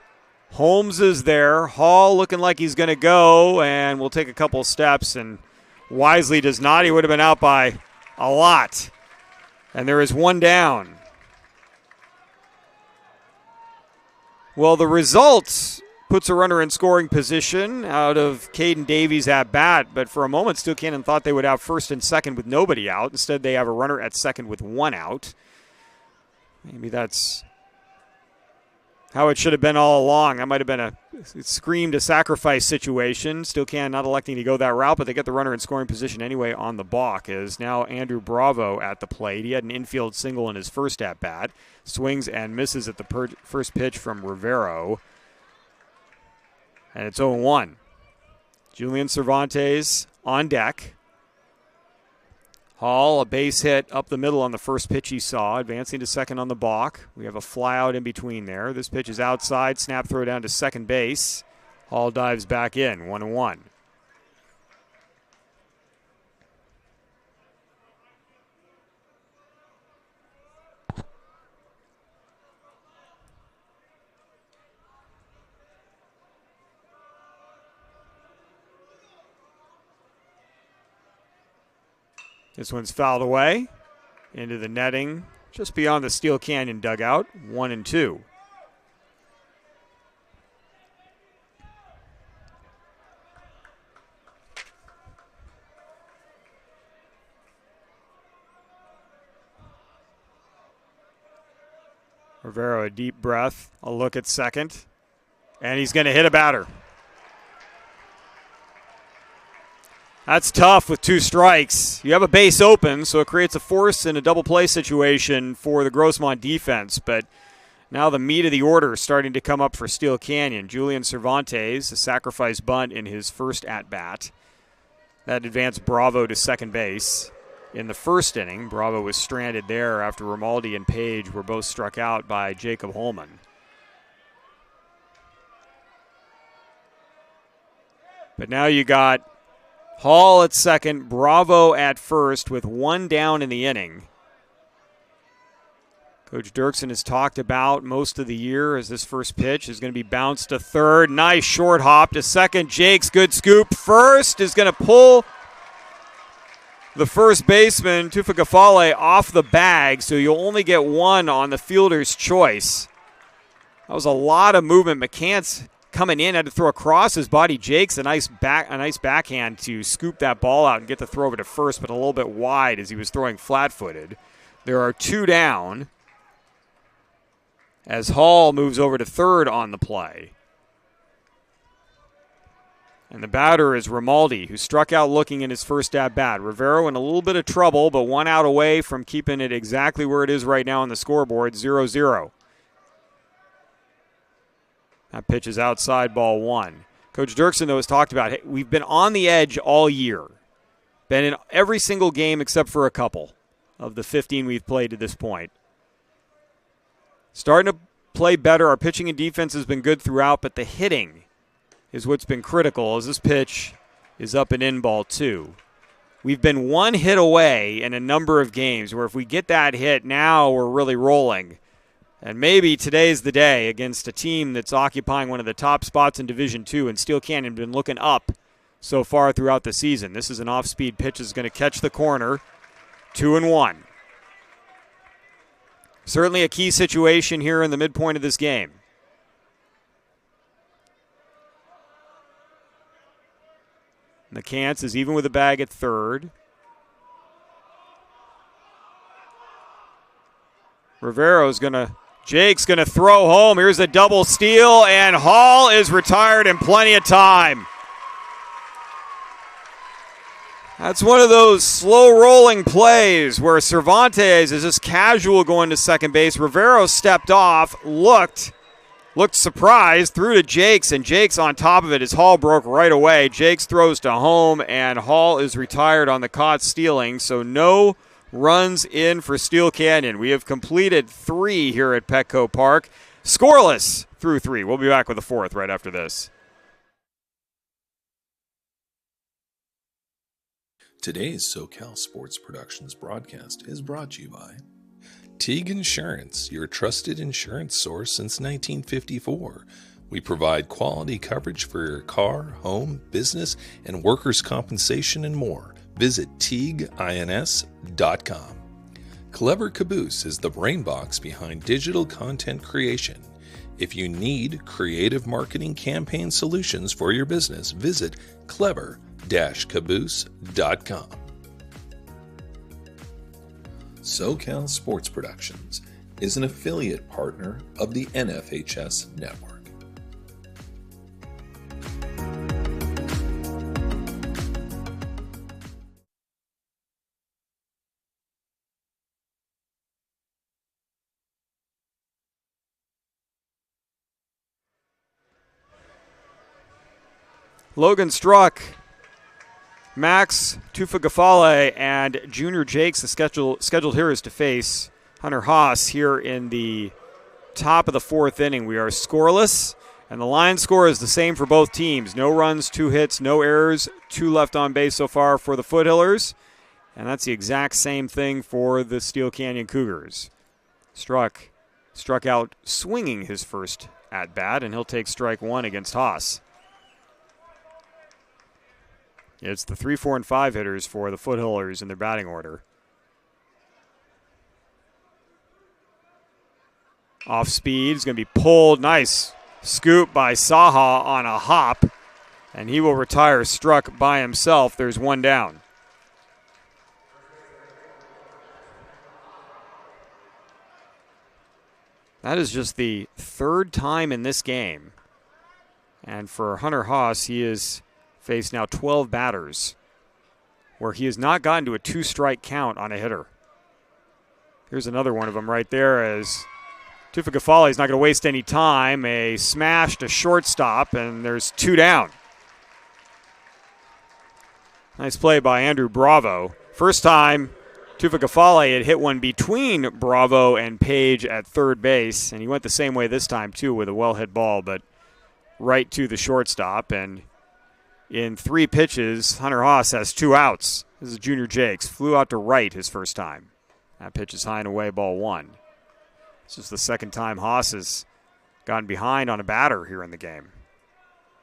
[SPEAKER 1] Holmes is there. Hall looking like he's going to go and will take a couple steps, and wisely does not. He would have been out by a lot. And there is 1 down. Well, the result puts a runner in scoring position out of Caden Davies at bat, but for a moment, Steele Canyon thought they would have first and second with nobody out. Instead, they have a runner at second with 1 out. Maybe that's how it should have been all along. That might have been a screamed a sacrifice situation. Steele Canyon not electing to go that route, but they get the runner in scoring position anyway on the balk. Is now Andrew Bravo at the plate. He had an infield single in his first at bat. Swings and misses at the first pitch from Rivero. And it's 0-1. Julian Cervantes on deck. Hall, a base hit up the middle on the first pitch he saw, advancing to second on the balk. We have a fly out in between there. This pitch is outside, snap throw down to second base. Hall dives back in, 1-1. This one's fouled away into the netting just beyond the Steele Canyon dugout, 1-2. Rivero, a deep breath, a look at second, and he's going to hit a batter. That's tough with 2 strikes. You have a base open, so it creates a force in a double play situation for the Grossmont defense. But now the meat of the order is starting to come up for Steele Canyon. Julian Cervantes, a sacrifice bunt in his first at-bat. That advanced Bravo to second base. In the first inning, Bravo was stranded there after Romaldi and Page were both struck out by Jacob Holman. But now you got Hall at second, Bravo at first with 1 down in the inning. Coach Dirksen has talked about most of the year as this first pitch is going to be bounced to third. Nice short hop to second. Jake's good scoop. First is going to pull the first baseman, Tufagafale, off the bag, so you'll only get 1 on the fielder's choice. That was a lot of movement. McCants coming in, had to throw across his body. Jake's a nice backhand to scoop that ball out and get the throw over to first, but a little bit wide as he was throwing flat-footed. There are 2 down as Hall moves over to third on the play. And the batter is Romaldi, who struck out looking in his first at-bat. Rivero in a little bit of trouble, but 1 out away from keeping it exactly where it is right now on the scoreboard, 0-0. That pitch is outside, ball 1. Coach Dirksen, though, has talked about, hey, we've been on the edge all year. Been in every single game except for a couple of the 15 we've played to this point. Starting to play better. Our pitching and defense has been good throughout, but the hitting is what's been critical as this pitch is up and in, ball 2. We've been 1 hit away in a number of games where if we get that hit, now we're really rolling. And maybe today's the day against a team that's occupying one of the top spots in Division II, and Steele Canyon been looking up so far throughout the season. This is an off-speed pitch that's going to catch the corner. 2-1. Certainly a key situation here in the midpoint of this game. McCants is even with a bag at third. Jake's going to throw home. Here's a double steal, and Hall is retired in plenty of time. That's one of those slow-rolling plays where Cervantes is just casual going to second base. Rivero stepped off, looked surprised, threw to Jakes, and Jakes on top of it as Hall broke right away. Jakes throws to home, and Hall is retired on the caught stealing, so no runs in for Steele Canyon. We have completed 3 here at Petco Park. Scoreless through 3. We'll be back with the 4th right after this.
[SPEAKER 2] Today's SoCal Sports Productions broadcast is brought to you by Teague Insurance, your trusted insurance source since 1954. We provide quality coverage for your car, home, business, and workers' compensation and more. Visit TeagueINS.com. Clever Caboose is the brain box behind digital content creation. If you need creative marketing campaign solutions for your business, visit clever-caboose.com. SoCal Sports Productions is an affiliate partner of the NFHS Network.
[SPEAKER 1] Logan Struck, Max Tufagafale, and Junior Jakes. The scheduled here is to face Hunter Haase here in the top of the fourth inning. We are scoreless, and the line score is the same for both teams. No runs, 2 hits, no errors, 2 left on base so far for the Foothillers, and that's the exact same thing for the Steele Canyon Cougars. Struck out swinging his first at-bat, and he'll take strike 1 against Haase. It's the 3, 4, and 5 hitters for the Foothillers in their batting order. Off speed, is going to be pulled. Nice scoop by Saha on a hop, and he will retire Struck by himself. There's 1 down. That is just the 3rd time in this game. And for Hunter Haase, he is faced now 12 batters where he has not gotten to a 2-strike count on a hitter. Here's another one of them right there as Tufagafale is not going to waste any time. A smash to shortstop, and there's 2 down. Nice play by Andrew Bravo. First time Tufagafale had hit one between Bravo and Page at third base, and he went the same way this time too with a well-hit ball, but right to the shortstop. And in 3 pitches, Hunter Haase has 2 outs. This is Junior Jakes. Flew out to right his first time. That pitch is high and away, ball 1. This is the second time Haase has gotten behind on a batter here in the game.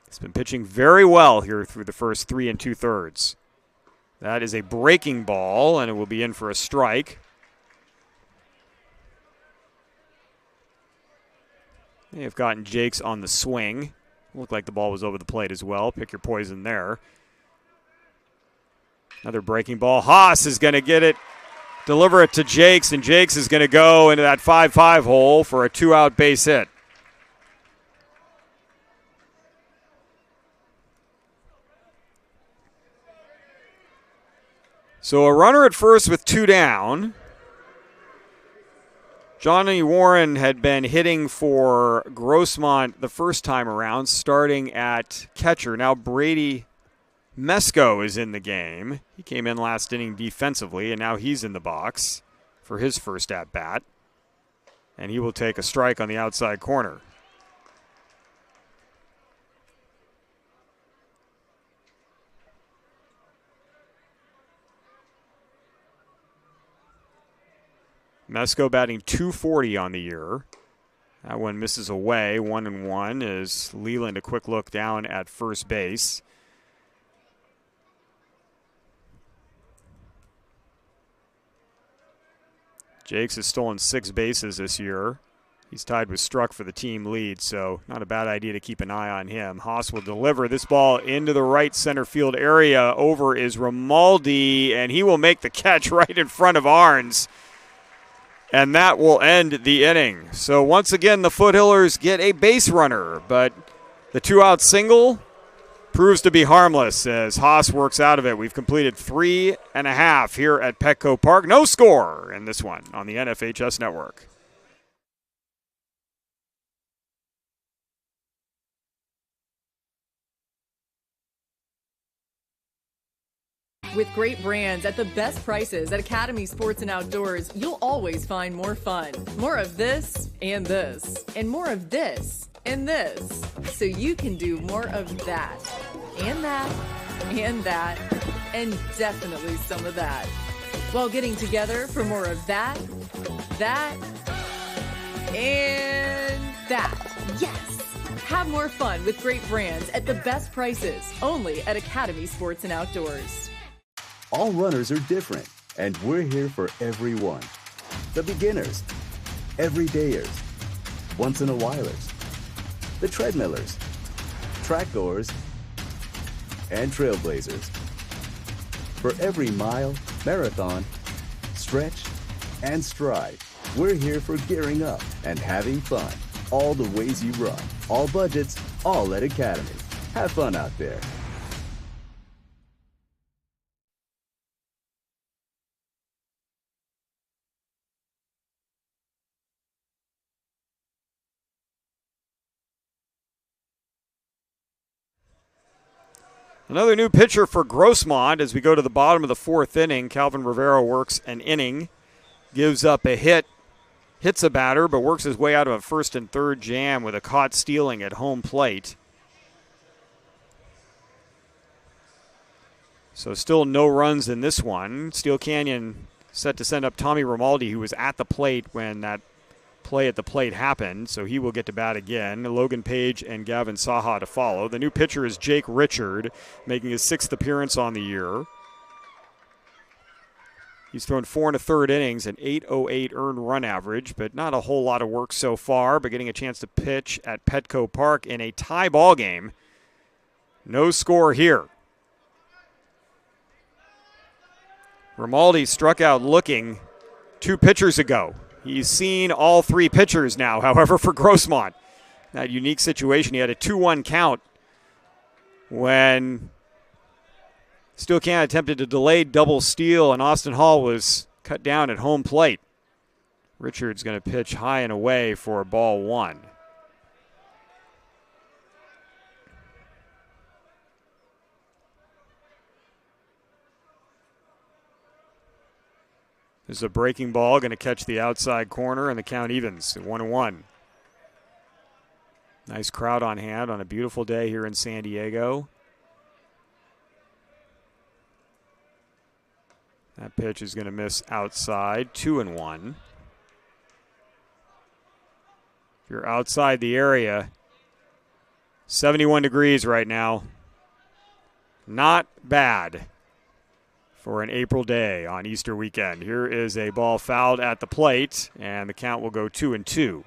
[SPEAKER 1] He's been pitching very well here through the first 3 2/3. That is a breaking ball, and it will be in for a strike. They have gotten Jakes on the swing. Looked like the ball was over the plate as well. Pick your poison there. Another breaking ball. Haase is going to get it, deliver it to Jakes, and Jakes is going to go into that 5-5 hole for a 2-out base hit. So a runner at first with 2 down. Johnny Warren had been hitting for Grossmont the first time around, starting at catcher. Now Brady Mesco is in the game. He came in last inning defensively, and now he's in the box for his first at-bat. And he will take a strike on the outside corner. Mesco batting .240 on the year. That one misses away, 1-1, as Leland a quick look down at first base. Jakes has stolen 6 bases this year. He's tied with Struck for the team lead, so not a bad idea to keep an eye on him. Haase will deliver this ball into the right center field area. Over is Romaldi, and he will make the catch right in front of Arns. And that will end the inning. So once again, the Foothillers get a base runner, but the 2-out single proves to be harmless as Haase works out of it. We've completed 3.5 here at Petco Park. No score in this one on the NFHS Network.
[SPEAKER 20] With great brands at the best prices at Academy Sports and Outdoors, you'll always find more fun. More of this, and more of this, and this. So you can do more of that, and that, and that, and definitely some of that. While getting together for more of that, and that. Yes! Have more fun with great brands at the best prices, only at Academy Sports and Outdoors.
[SPEAKER 19] All runners are different, and we're here for everyone. The beginners, everydayers, once-in-a-whilers, the treadmillers, track goers, and trailblazers. For every mile, marathon, stretch, and stride, we're here for gearing up and having fun. All the ways you run, all budgets, all at Academy. Have fun out there.
[SPEAKER 1] Another new pitcher for Grossmont as we go to the bottom of the fourth inning. Calvin Rivera works an inning, gives up a hit, hits a batter, but works his way out of a first and third jam with a caught stealing at home plate. So still no runs in this one. Steele Canyon set to send up Tommy Romaldi, who was at the plate when that play at the plate happened, so he will get to bat again. Logan Page and Gavin Saha to follow. The new pitcher is Jake Richard, making his sixth appearance on the year. He's thrown 4 1/3 innings, an 8.08 earned run average, but not a whole lot of work so far, but getting a chance to pitch at Petco Park in a tie ball game. No score here. Romaldi struck out looking 2 pitchers ago. He's seen all 3 pitchers now, however, for Grossmont. That unique situation, he had a 2-1 count when Steele Canyon attempted to delay double steal, and Austin Hall was cut down at home plate. Richard's going to pitch high and away for ball 1. This is a breaking ball, going to catch the outside corner, and the count evens at 1-1. Nice crowd on hand on a beautiful day here in San Diego. That pitch is going to miss outside, 2-1. If you're outside the area, 71 degrees right now. Not bad for an April day on Easter weekend. Here is a ball fouled at the plate, and the count will go 2-2.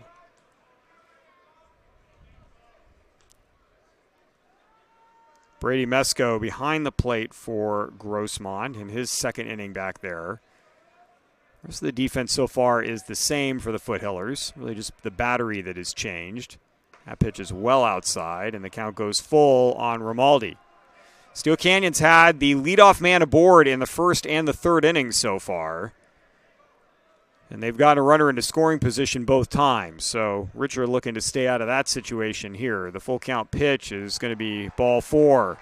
[SPEAKER 1] Brady Mesco behind the plate for Grossmont in his second inning back there. The rest of the defense so far is the same for the Foothillers. Really just the battery that has changed. That pitch is well outside, and the count goes full on Romaldi. Steele Canyon's had the leadoff man aboard in the first and the third innings so far. And they've got a runner into scoring position both times. So Richard looking to stay out of that situation here. The full count pitch is going to be ball 4.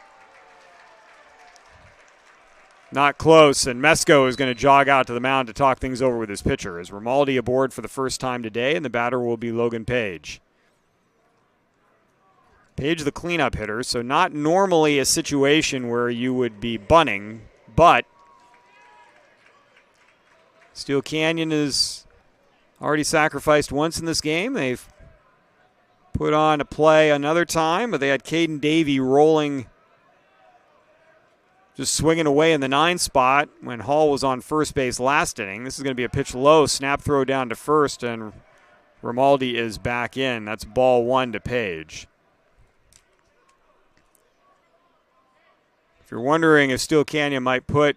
[SPEAKER 1] Not close, and Mesco is going to jog out to the mound to talk things over with his pitcher. As Romaldi aboard for the first time today, and the batter will be Logan Page. Page the cleanup hitter, so not normally a situation where you would be bunting, but Steele Canyon has already sacrificed once in this game. They've put on a play another time, but they had Caden Davey rolling, just swinging away in the 9 spot when Hall was on first base last inning. This is going to be a pitch low, snap throw down to first, and Romaldi is back in. That's ball 1 to Page. If you're wondering if Steele Canyon might put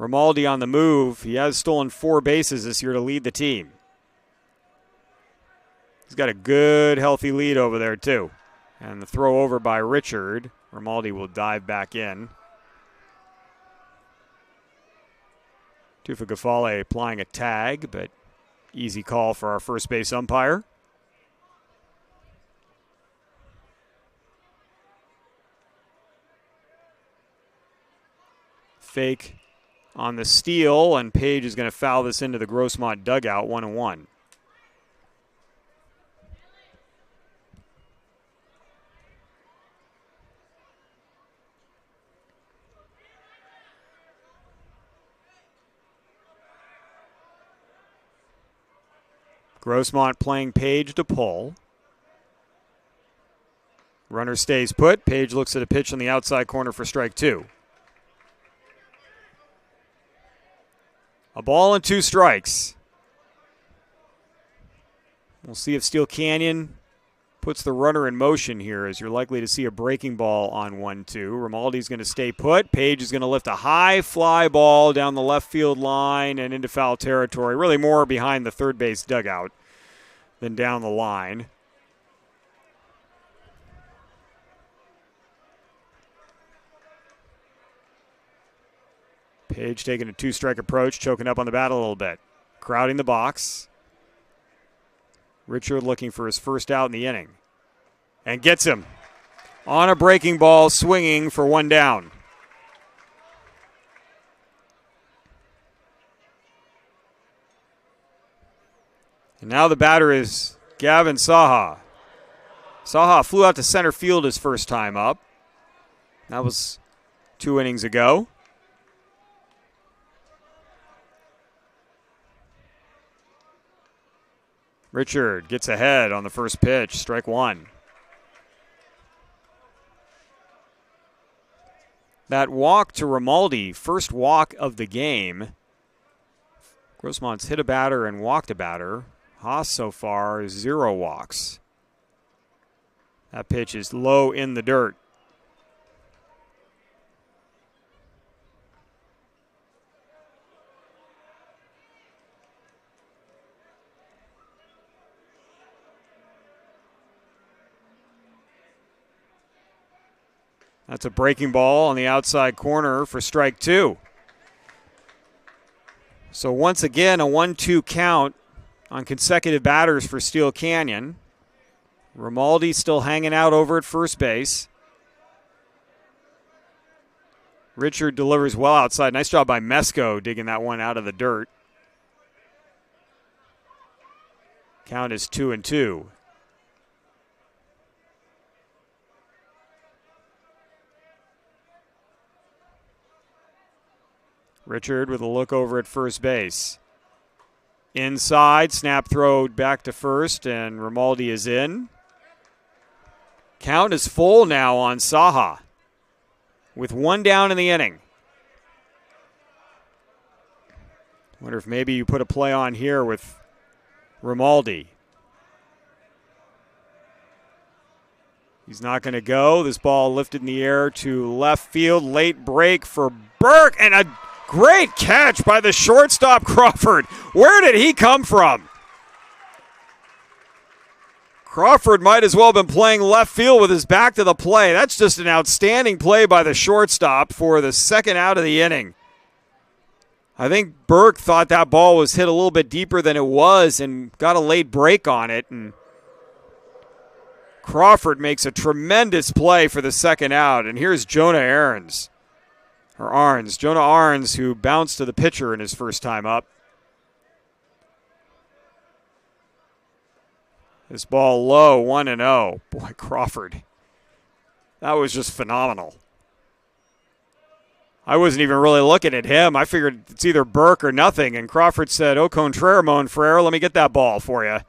[SPEAKER 1] Romaldi on the move, he has stolen 4 bases this year to lead the team. He's got a good, healthy lead over there, too. And the throw over by Richard. Romaldi will dive back in. Tufa Gafale applying a tag, but easy call for our first base umpire. Fake on the steal, and Page is going to foul this into the Grossmont dugout, 1-1. Grossmont playing Page to pull. Runner stays put. Page looks at a pitch on the outside corner for strike 2. A ball and 2 strikes. We'll see if Steele Canyon puts the runner in motion here, as you're likely to see a breaking ball on 1-2. Romaldi's going to stay put. Page is going to lift a high fly ball down the left field line and into foul territory, really more behind the third base dugout than down the line. Page taking a 2-strike approach, choking up on the bat a little bit. Crowding the box. Richard looking for his first out in the inning. And gets him. On a breaking ball, swinging for 1 down. And now the batter is Gavin Saha. Saha flew out to center field his first time up. That was 2 innings ago. Richard gets ahead on the first pitch, strike 1. That walk to Romaldi, first walk of the game. Grossmont's hit a batter and walked a batter. Haase so far is 0 walks. That pitch is low in the dirt. That's a breaking ball on the outside corner for strike 2. So once again, a 1-2 count on consecutive batters for Steele Canyon. Romaldi still hanging out over at first base. Richard delivers well outside. Nice job by Mesco digging that one out of the dirt. Count is 2-2. Richard with a look over at first base. Inside, snap throw back to first, and Romaldi is in. Count is full now on Saha, with 1 down in the inning. Wonder if maybe you put a play on here with Romaldi. He's not going to go. This ball lifted in the air to left field. Late break for Burke, and a great catch by the shortstop, Crawford. Where did he come from? Crawford might as well have been playing left field with his back to the play. That's just an outstanding play by the shortstop for the second out of the inning. I think Burke thought that ball was hit a little bit deeper than it was and got a late break on it. And Crawford makes a tremendous play for the second out. And here's Jonah Arns. Jonah Arns, who bounced to the pitcher in his first time up. This ball low, 1-0. Boy, Crawford. That was just phenomenal. I wasn't even really looking at him. I figured it's either Burke or nothing. And Crawford said, "Au contraire, mon frere, let me get that ball for you."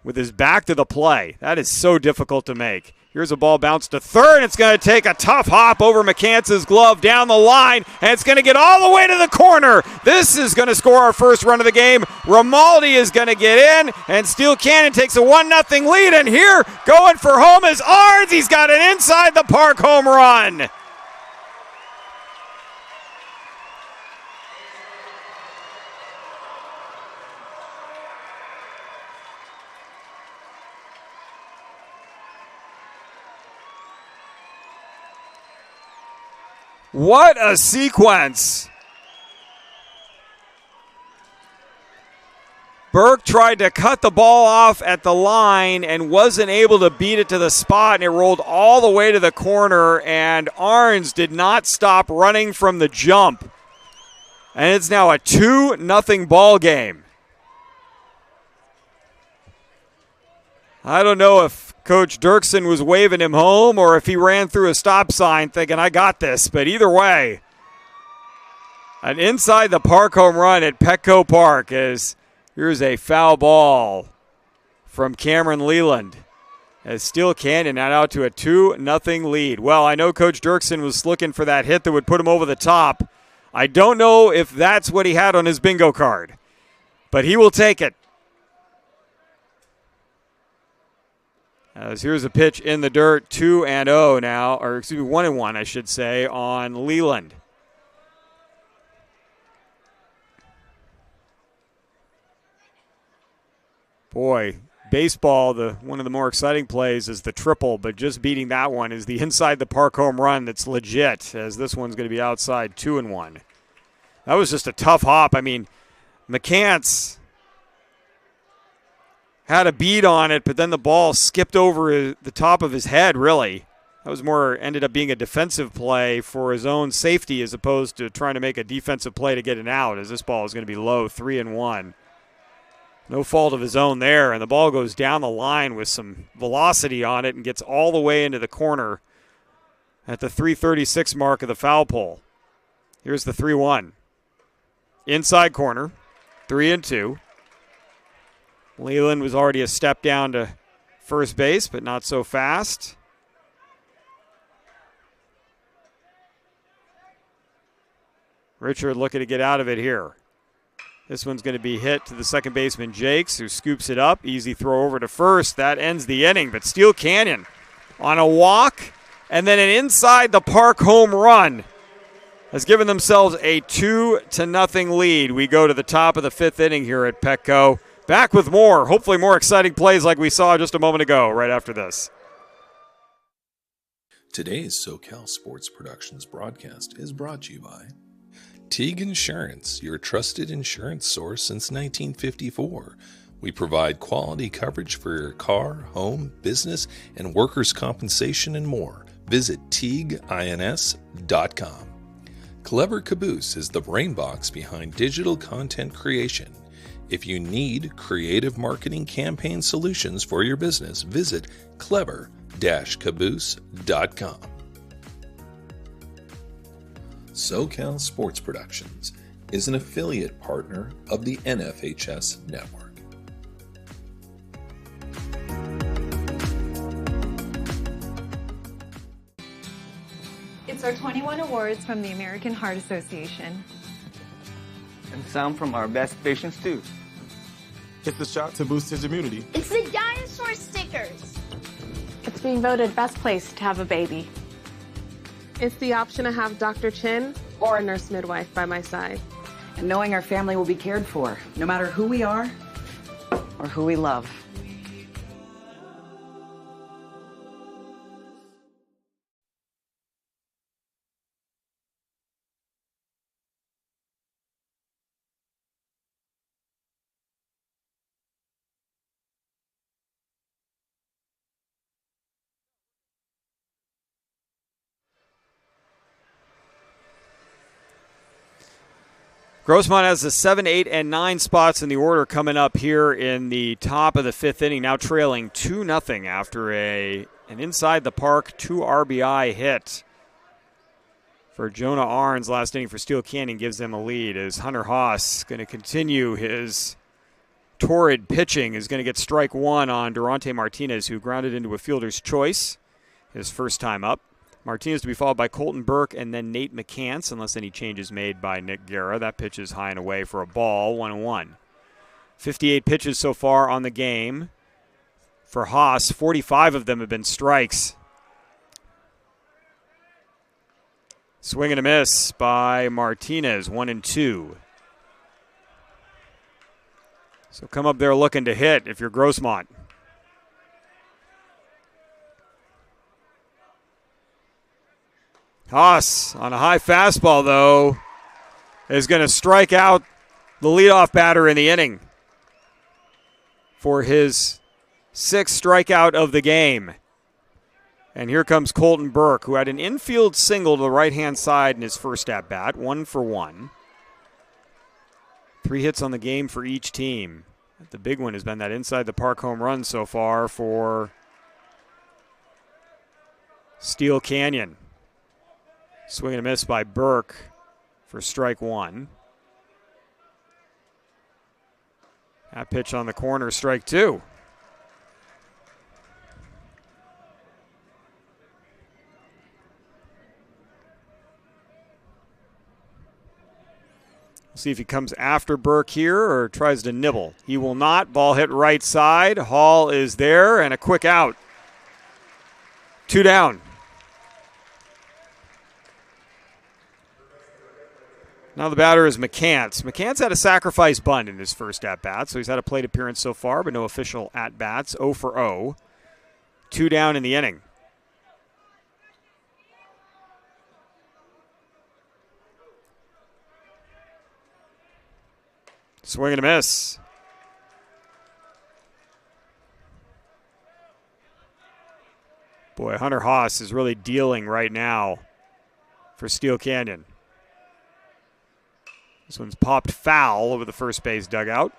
[SPEAKER 1] With his back to the play. That is so difficult to make. Here's a ball bounced to third. It's going to take a tough hop over McCance's glove down the line, and it's going to get all the way to the corner. This is going to score our first run of the game. Romaldi is going to get in, and Steele Canyon takes a 1-0 lead. And here, going for home is Arns. He's got an inside the park home run. What a sequence. Burke tried to cut the ball off at the line and wasn't able to beat it to the spot, and it rolled all the way to the corner, and Arns did not stop running from the jump. And it's now a 2-0 ball game. I don't know if Coach Dirksen was waving him home or if he ran through a stop sign thinking, I got this. But either way, an inside the park home run at Petco Park as here's a foul ball from Cameron Leland as Steele Canyon now out to a 2-0 lead. Well, I know Coach Dirksen was looking for that hit that would put him over the top. I don't know if that's what he had on his bingo card, but he will take it. As here's a pitch in the dirt, 2-0 now, or excuse me, 1-1, I should say, on Leland. Boy, baseball, one of the more exciting plays is the triple, but just beating that one is the inside the park home run that's legit, as this one's going to be outside 2-1. That was just a tough hop. I mean, McCants had a beat on it, but then the ball skipped over the top of his head, really. That was ended up being a defensive play for his own safety as opposed to trying to make a defensive play to get an out, as this ball is going to be low, 3-1. No fault of his own there, and the ball goes down the line with some velocity on it and gets all the way into the corner at the 3:36 mark of the foul pole. Here's the 3-1. Inside corner, 3-2. Leland was already a step down to first base, but not so fast. Richard looking to get out of it here. This one's going to be hit to the second baseman, Jakes, who scoops it up. Easy throw over to first. That ends the inning, but Steele Canyon on a walk and then an inside the park home run has given themselves a 2-0 lead. We go to the top of the fifth inning here at Petco. Back with more, hopefully more exciting plays like we saw just a moment ago right after this.
[SPEAKER 2] Today's SoCal Sports Productions broadcast is brought to you by Teague Insurance, your trusted insurance source since 1954. We provide quality coverage for your car, home, business, and workers' compensation and more. Visit TeagueINS.com. Clever Caboose is the brain box behind digital content creation. If you need creative marketing campaign solutions for your business, visit clever-caboose.com. SoCal Sports Productions is an affiliate partner of the NFHS Network.
[SPEAKER 3] It's our 21 awards from the American Heart Association.
[SPEAKER 4] And some from our best patients, too.
[SPEAKER 5] It's the shot to boost his immunity.
[SPEAKER 6] It's the dinosaur stickers.
[SPEAKER 7] It's being voted best place to have a baby. It's the option to have Dr. Chin or a nurse midwife by my side.
[SPEAKER 8] And knowing our family will be cared for, no matter who we are or who we love.
[SPEAKER 1] Grossmont has the 7, 8, and 9 spots in the order coming up here in the top of the fifth inning, now trailing 2-0 after an inside the park 2 RBI hit for Jonah Arns last inning for Steele Canyon, gives them a lead as Hunter Haase going to continue his torrid pitching, is going to get strike one on Durante Martinez, who grounded into a fielder's choice his first time up. Martinez to be followed by Colton Burke and then Nate McCants, unless any changes made by Nick Guerra. That pitch is high and away for a ball, 1-1. 58 pitches so far on the game for Haase. 45 of them have been strikes. Swing and a miss by Martinez, 1-2. So come up there looking to hit if you're Grossmont. Haase on a high fastball, though, is going to strike out the leadoff batter in the inning for his 6th strikeout of the game. And here comes Colton Burke, who had an infield single to the right-hand side in his first at-bat, 1 for 1. 3 hits on the game for each team. The big one has been that inside the park home run so far for Steele Canyon. Swing and a miss by Burke for strike one. That pitch on the corner, strike two. See if he comes after Burke here or tries to nibble. He will not. Ball hit right side. Hall is there, and a quick out. 2 down. Now the batter is McCants. McCants had a sacrifice bunt in his first at-bat, so he's had a plate appearance so far, but no official at-bats. 0 for 0. 2 down in the inning. Swing and a miss. Boy, Hunter Haase is really dealing right now for Steele Canyon. This one's popped foul over the first base dugout.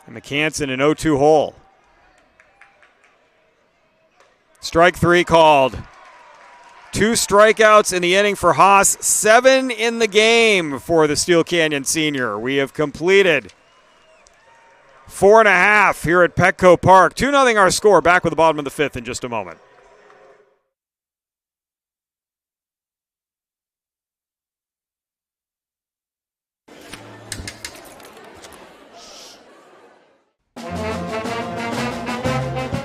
[SPEAKER 1] And McCants in an 0-2 hole. Strike 3 called. 2 strikeouts in the inning for Haase. 7 in the game for the Steele Canyon senior. We have completed 4.5 here at Petco Park. 2-0 our score. Back with the bottom of the 5th in just a moment.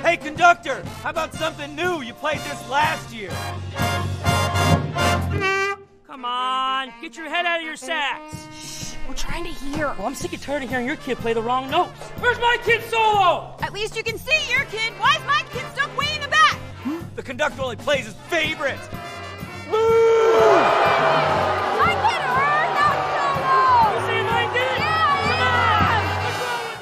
[SPEAKER 9] Hey, conductor, how about something new? You played this last year.
[SPEAKER 10] Come on, get your head out of your sacks.
[SPEAKER 6] We're trying to hear.
[SPEAKER 10] Well, I'm sick and tired of hearing your kid play the wrong notes. Where's my kid solo?
[SPEAKER 6] At least you can see your kid. Why is my kid stuck way in the back?
[SPEAKER 9] The conductor only plays his favorite.
[SPEAKER 6] I can heard that solo.
[SPEAKER 10] You see my kid?
[SPEAKER 6] Yeah,
[SPEAKER 10] Come on. What's wrong with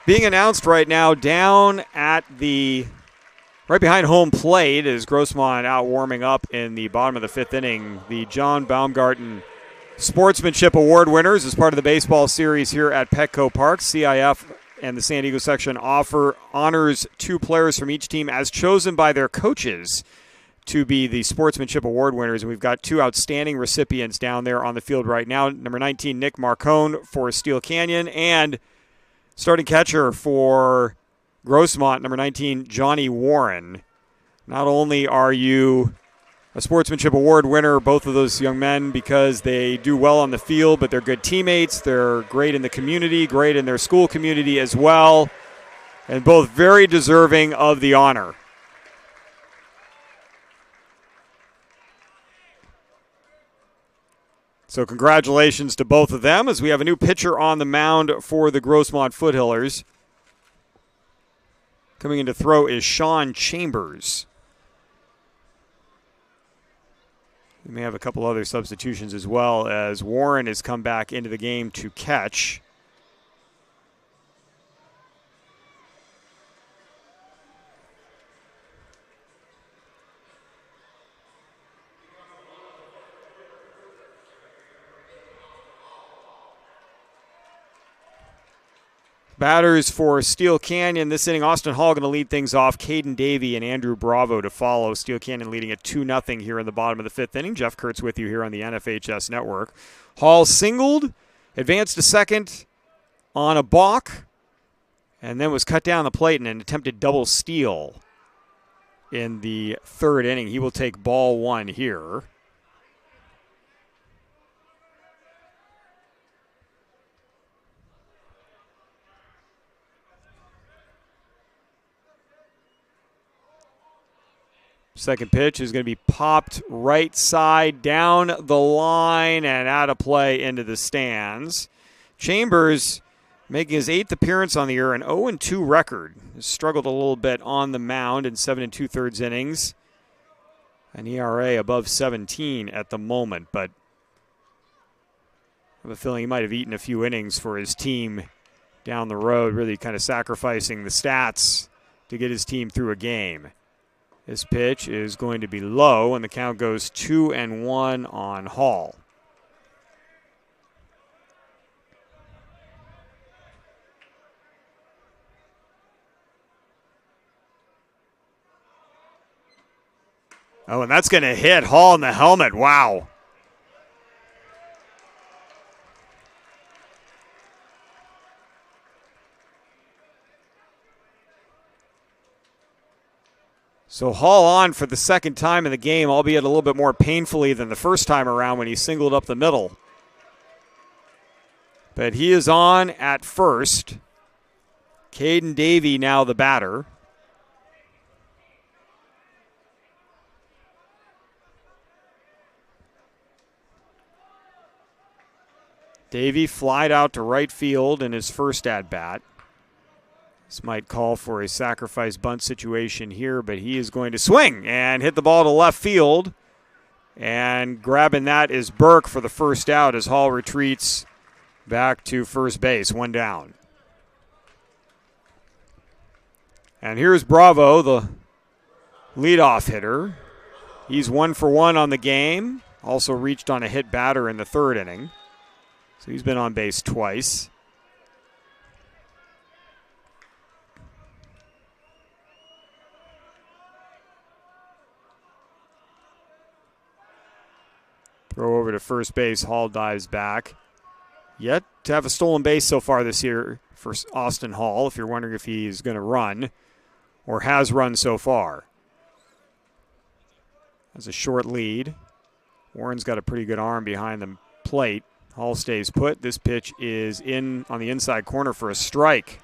[SPEAKER 1] Being announced right now down at the right behind home plate is Grossmont out warming up in the bottom of the 5th inning. The John Baumgarten Sportsmanship Award winners as part of the baseball series here at Petco Park. CIF and the San Diego section honors 2 players from each team as chosen by their coaches to be the Sportsmanship Award winners. And we've got 2 outstanding recipients down there on the field right now. Number 19, Nick Marcone for Steele Canyon, and starting catcher for Grossmont, number 19, Johnny Warren. Not only are you a Sportsmanship Award winner, both of those young men, because they do well on the field, but they're good teammates. They're great in the community, great in their school community as well, and both very deserving of the honor. So congratulations to both of them as we have a new pitcher on the mound for the Grossmont Foothillers. Coming in to throw is Sean Chambers. We may have a couple other substitutions as well, as Warren has come back into the game to catch. Batters for Steele Canyon this inning, Austin Hall going to lead things off. Caden Davey and Andrew Bravo to follow. Steele Canyon leading at 2-0 here in the bottom of the 5th inning. Jeff Kurtz with you here on the NFHS Network. Hall singled, advanced to second on a balk, and then was cut down the plate in an attempted double steal in the 3rd inning. He will take ball 1 here. Second pitch is going to be popped right side down the line and out of play into the stands. Chambers making his 8th appearance on the year, an 0-2 record. Has struggled a little bit on the mound in 7 2/3 innings. An ERA above 17 at the moment, but I have a feeling he might have eaten a few innings for his team down the road, really kind of sacrificing the stats to get his team through a game. This pitch is going to be low, and the count goes 2-1 on Hall. Oh, and that's going to hit Hall in the helmet. Wow. So Hall on for the second time in the game, albeit a little bit more painfully than the first time around when he singled up the middle. But he is on at first. Caden Davey now the batter. Davey flied out to right field in his first at-bat. This might call for a sacrifice bunt situation here, but he is going to swing and hit the ball to left field. And grabbing that is Burke for the first out as Hall retreats back to first base, 1 down. And here's Bravo, the leadoff hitter. He's 1 for 1 on the game. Also reached on a hit batter in the 3rd inning. So he's been on base twice. Throw over to first base. Hall dives back. Yet to have a stolen base so far this year for Austin Hall, if you're wondering if he's going to run or has run so far. Has a short lead. Warren's got a pretty good arm behind the plate. Hall stays put. This pitch is in on the inside corner for a strike.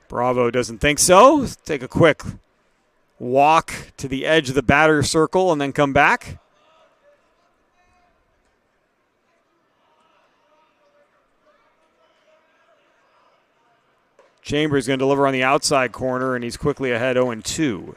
[SPEAKER 1] Bravo doesn't think so. Take a quick walk to the edge of the batter circle and then come back. Chambers going to deliver on the outside corner, and he's quickly ahead 0-2.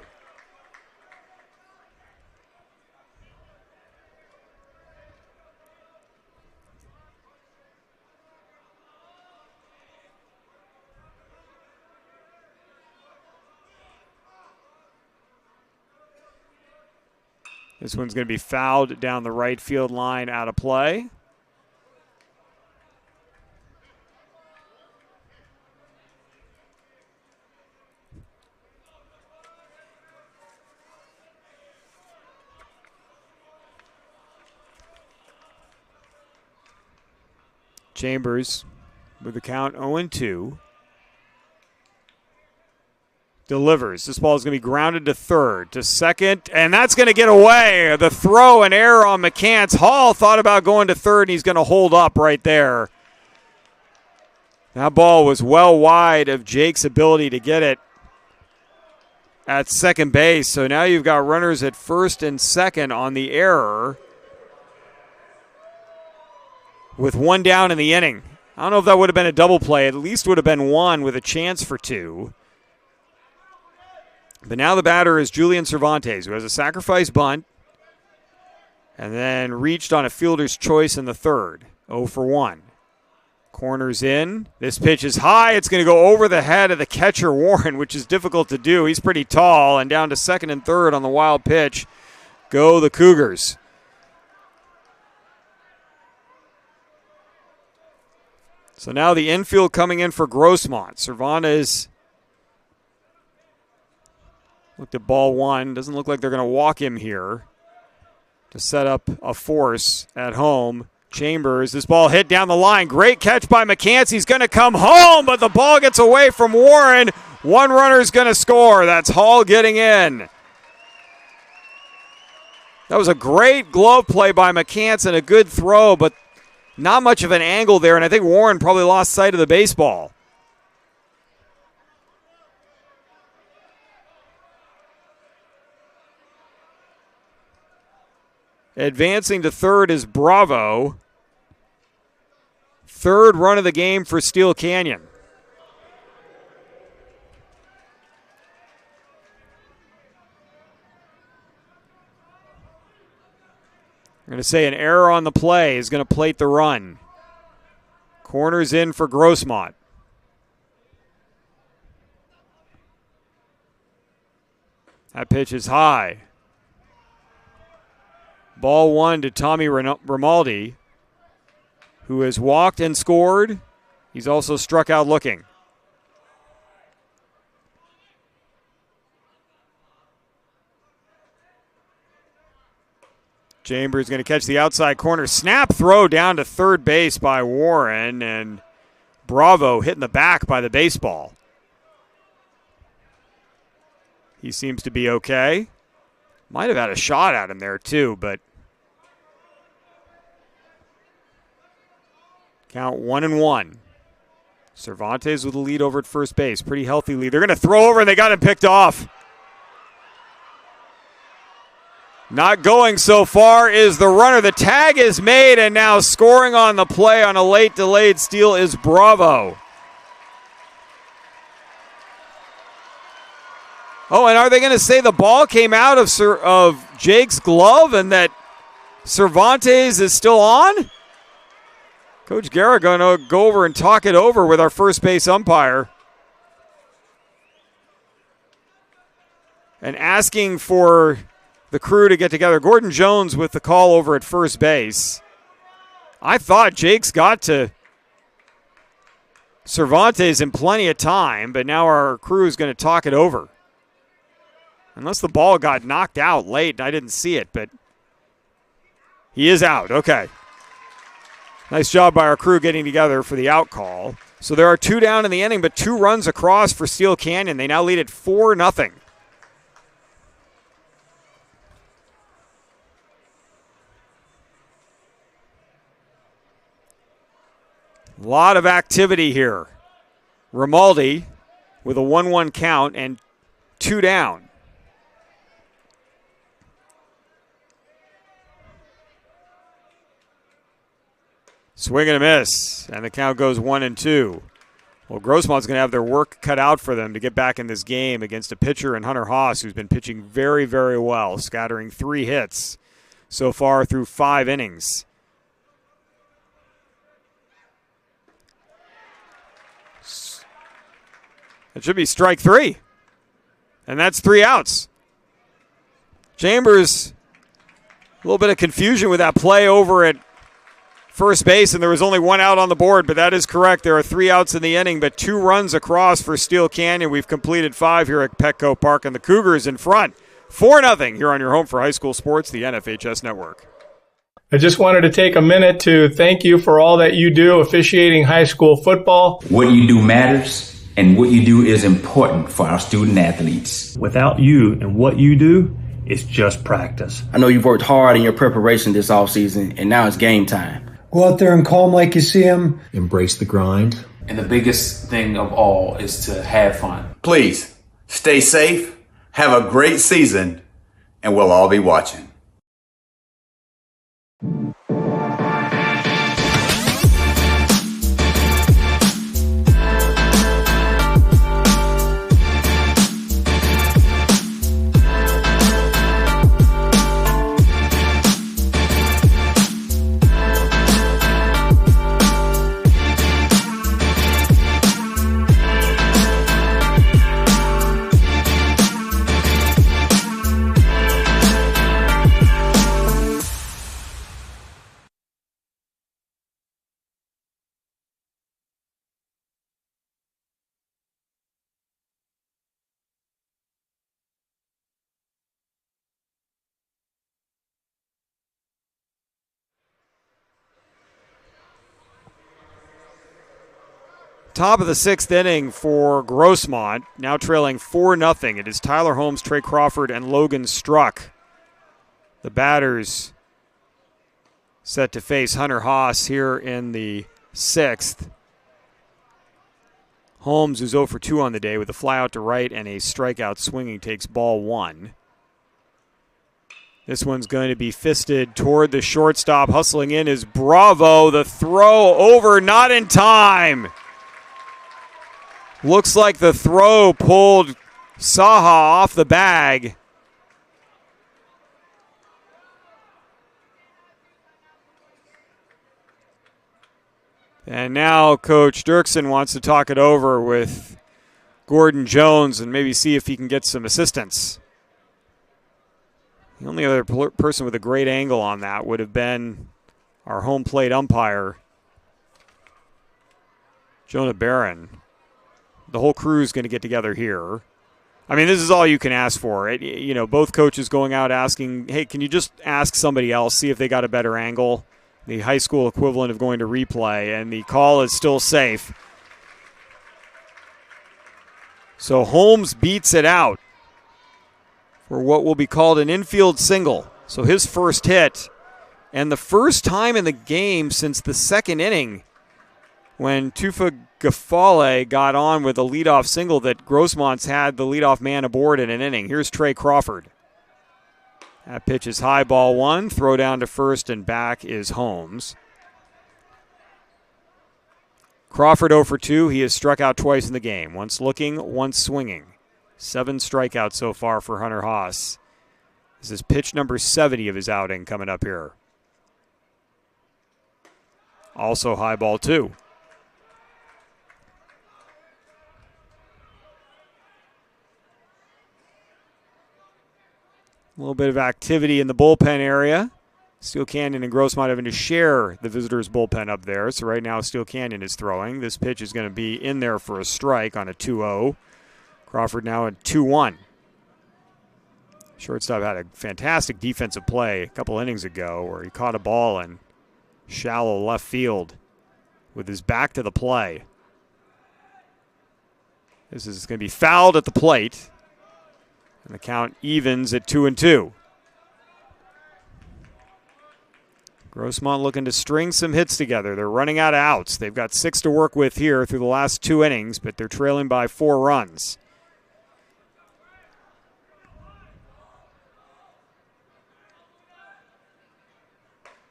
[SPEAKER 1] This one's going to be fouled down the right field line, out of play. Chambers with the count 0-2. Delivers. This ball is going to be grounded to third, to second, and that's going to get away. The throw and error on McCants. Hall thought about going to third, and he's going to hold up right there. That ball was well wide of Jake's ability to get it at second base. So now you've got runners at first and second on the error with 1 down in the inning. I don't know if that would have been a double play. At least would have been 1 with a chance for 2. But now the batter is Julian Cervantes, who has a sacrifice bunt and then reached on a fielder's choice in the 3rd. 0 for 1. Corners in. This pitch is high. It's going to go over the head of the catcher, Warren, which is difficult to do. He's pretty tall, and down to second and third on the wild pitch go the Cougars. So now the infield coming in for Grossmont. Cervantes looked at ball 1. Doesn't look like they're going to walk him here to set up a force at home. Chambers, this ball hit down the line. Great catch by McCants. He's going to come home, but the ball gets away from Warren. 1 runner's going to score. That's Hall getting in. That was a great glove play by McCants and a good throw, but not much of an angle there, and I think Warren probably lost sight of the baseball. Advancing to third is Bravo. Third run of the game for Steele Canyon. I'm going to say an error on the play is going to plate the run. Corners in for Grossmont. That pitch is high. Ball one to Tommy Grimaldi, who has walked and scored. He's also struck out looking. Chambers going to catch the outside corner. Snap throw down to third base by Warren, and Bravo hit in the back by the baseball. He seems to be okay. Might have had a shot at him there too, but count 1-1. Cervantes with a lead over at first base. Pretty healthy lead. They're going to throw over, and they got him picked off. Not going so far is the runner. The tag is made, and now scoring on the play on a late delayed steal is Bravo. Oh, and are they going to say the ball came out of Jake's glove and that Cervantes is still on? Coach Guerra going to go over and talk it over with our first base umpire. And asking for the crew to get together. Gordon Jones with the call over at first base. I thought Jake's got to Cervantes in plenty of time, but now our crew is going to talk it over. Unless the ball got knocked out late, I didn't see it, but he is out. Okay. Nice job by our crew getting together for the out call. So there are 2 down in the inning, but 2 runs across for Steele Canyon. They now lead at 4-0. A lot of activity here. Grimaldi with a 1-1 count and 2 down. Swing and a miss, and the count goes 1-2. Well, Grossmont's going to have their work cut out for them to get back in this game against a pitcher in Hunter Haase, who's been pitching very, very well, scattering 3 hits so far through 5 innings. It should be strike 3, and that's 3 outs. Chambers, a little bit of confusion with that play over at first base, and there was only 1 out on the board, but that is correct. There are 3 outs in the inning, but 2 runs across for Steele Canyon. We've completed 5 here at Petco Park, and the Cougars in front. 4-0 here on your home for high school sports, the NFHS Network.
[SPEAKER 11] I just wanted to take a minute to thank you for all that you do officiating high school football.
[SPEAKER 12] What you do matters, and what you do is important for our student athletes.
[SPEAKER 21] Without you and what you do, it's just practice.
[SPEAKER 14] I know you've worked hard in your preparation this offseason, and now it's game time.
[SPEAKER 15] Go out there and call them like you see them.
[SPEAKER 17] Embrace the grind. And the biggest thing of all is to have fun.
[SPEAKER 18] Please stay safe, have a great season, and we'll all be watching.
[SPEAKER 1] Top of the 6th inning for Grossmont, now trailing 4-0. It is Tyler Holmes, Trey Crawford, and Logan Struck. The batters set to face Hunter Haase here in the 6th. Holmes, who's 0 for 2 on the day with a fly out to right and a strikeout swinging, takes ball 1. This one's going to be fisted toward the shortstop. Hustling in is Bravo. The throw over, not in time. Looks like the throw pulled Saha off the bag. And now Coach Dirksen wants to talk it over with Gordon Jones and maybe see if he can get some assistance. The only other person with a great angle on that would have been our home plate umpire, Jonah Barron. The whole crew is going to get together here. I mean, this is all you can ask for. Both coaches going out asking, hey, can you just ask somebody else, see if they got a better angle? The high school equivalent of going to replay, and the call is still safe. So Holmes beats it out for what will be called an infield single. So his first hit, and the first time in the game since the second inning when Tufa Gafale got on with a leadoff single that Grossmont's had the leadoff man aboard in an inning. Here's Trey Crawford. That pitch is high, ball one. Throw down to first, and back is Holmes. Crawford 0 for 2. He has struck out twice in the game. Once looking, once swinging. 7 strikeouts so far for Hunter Haase. This is pitch number 70 of his outing coming up here. Also high, ball 2. A little bit of activity in the bullpen area. Steele Canyon and Grossmont having to share the visitors' bullpen up there. So right now Steele Canyon is throwing. This pitch is going to be in there for a strike on a 2-0. Crawford now at 2-1. Shortstop had a fantastic defensive play a couple innings ago where he caught a ball in shallow left field with his back to the play. This is going to be fouled at the plate. And the count evens at 2-2. Grossmont looking to string some hits together. They're running out of outs. They've got 6 to work with here through the last 2 innings, but they're trailing by 4 runs.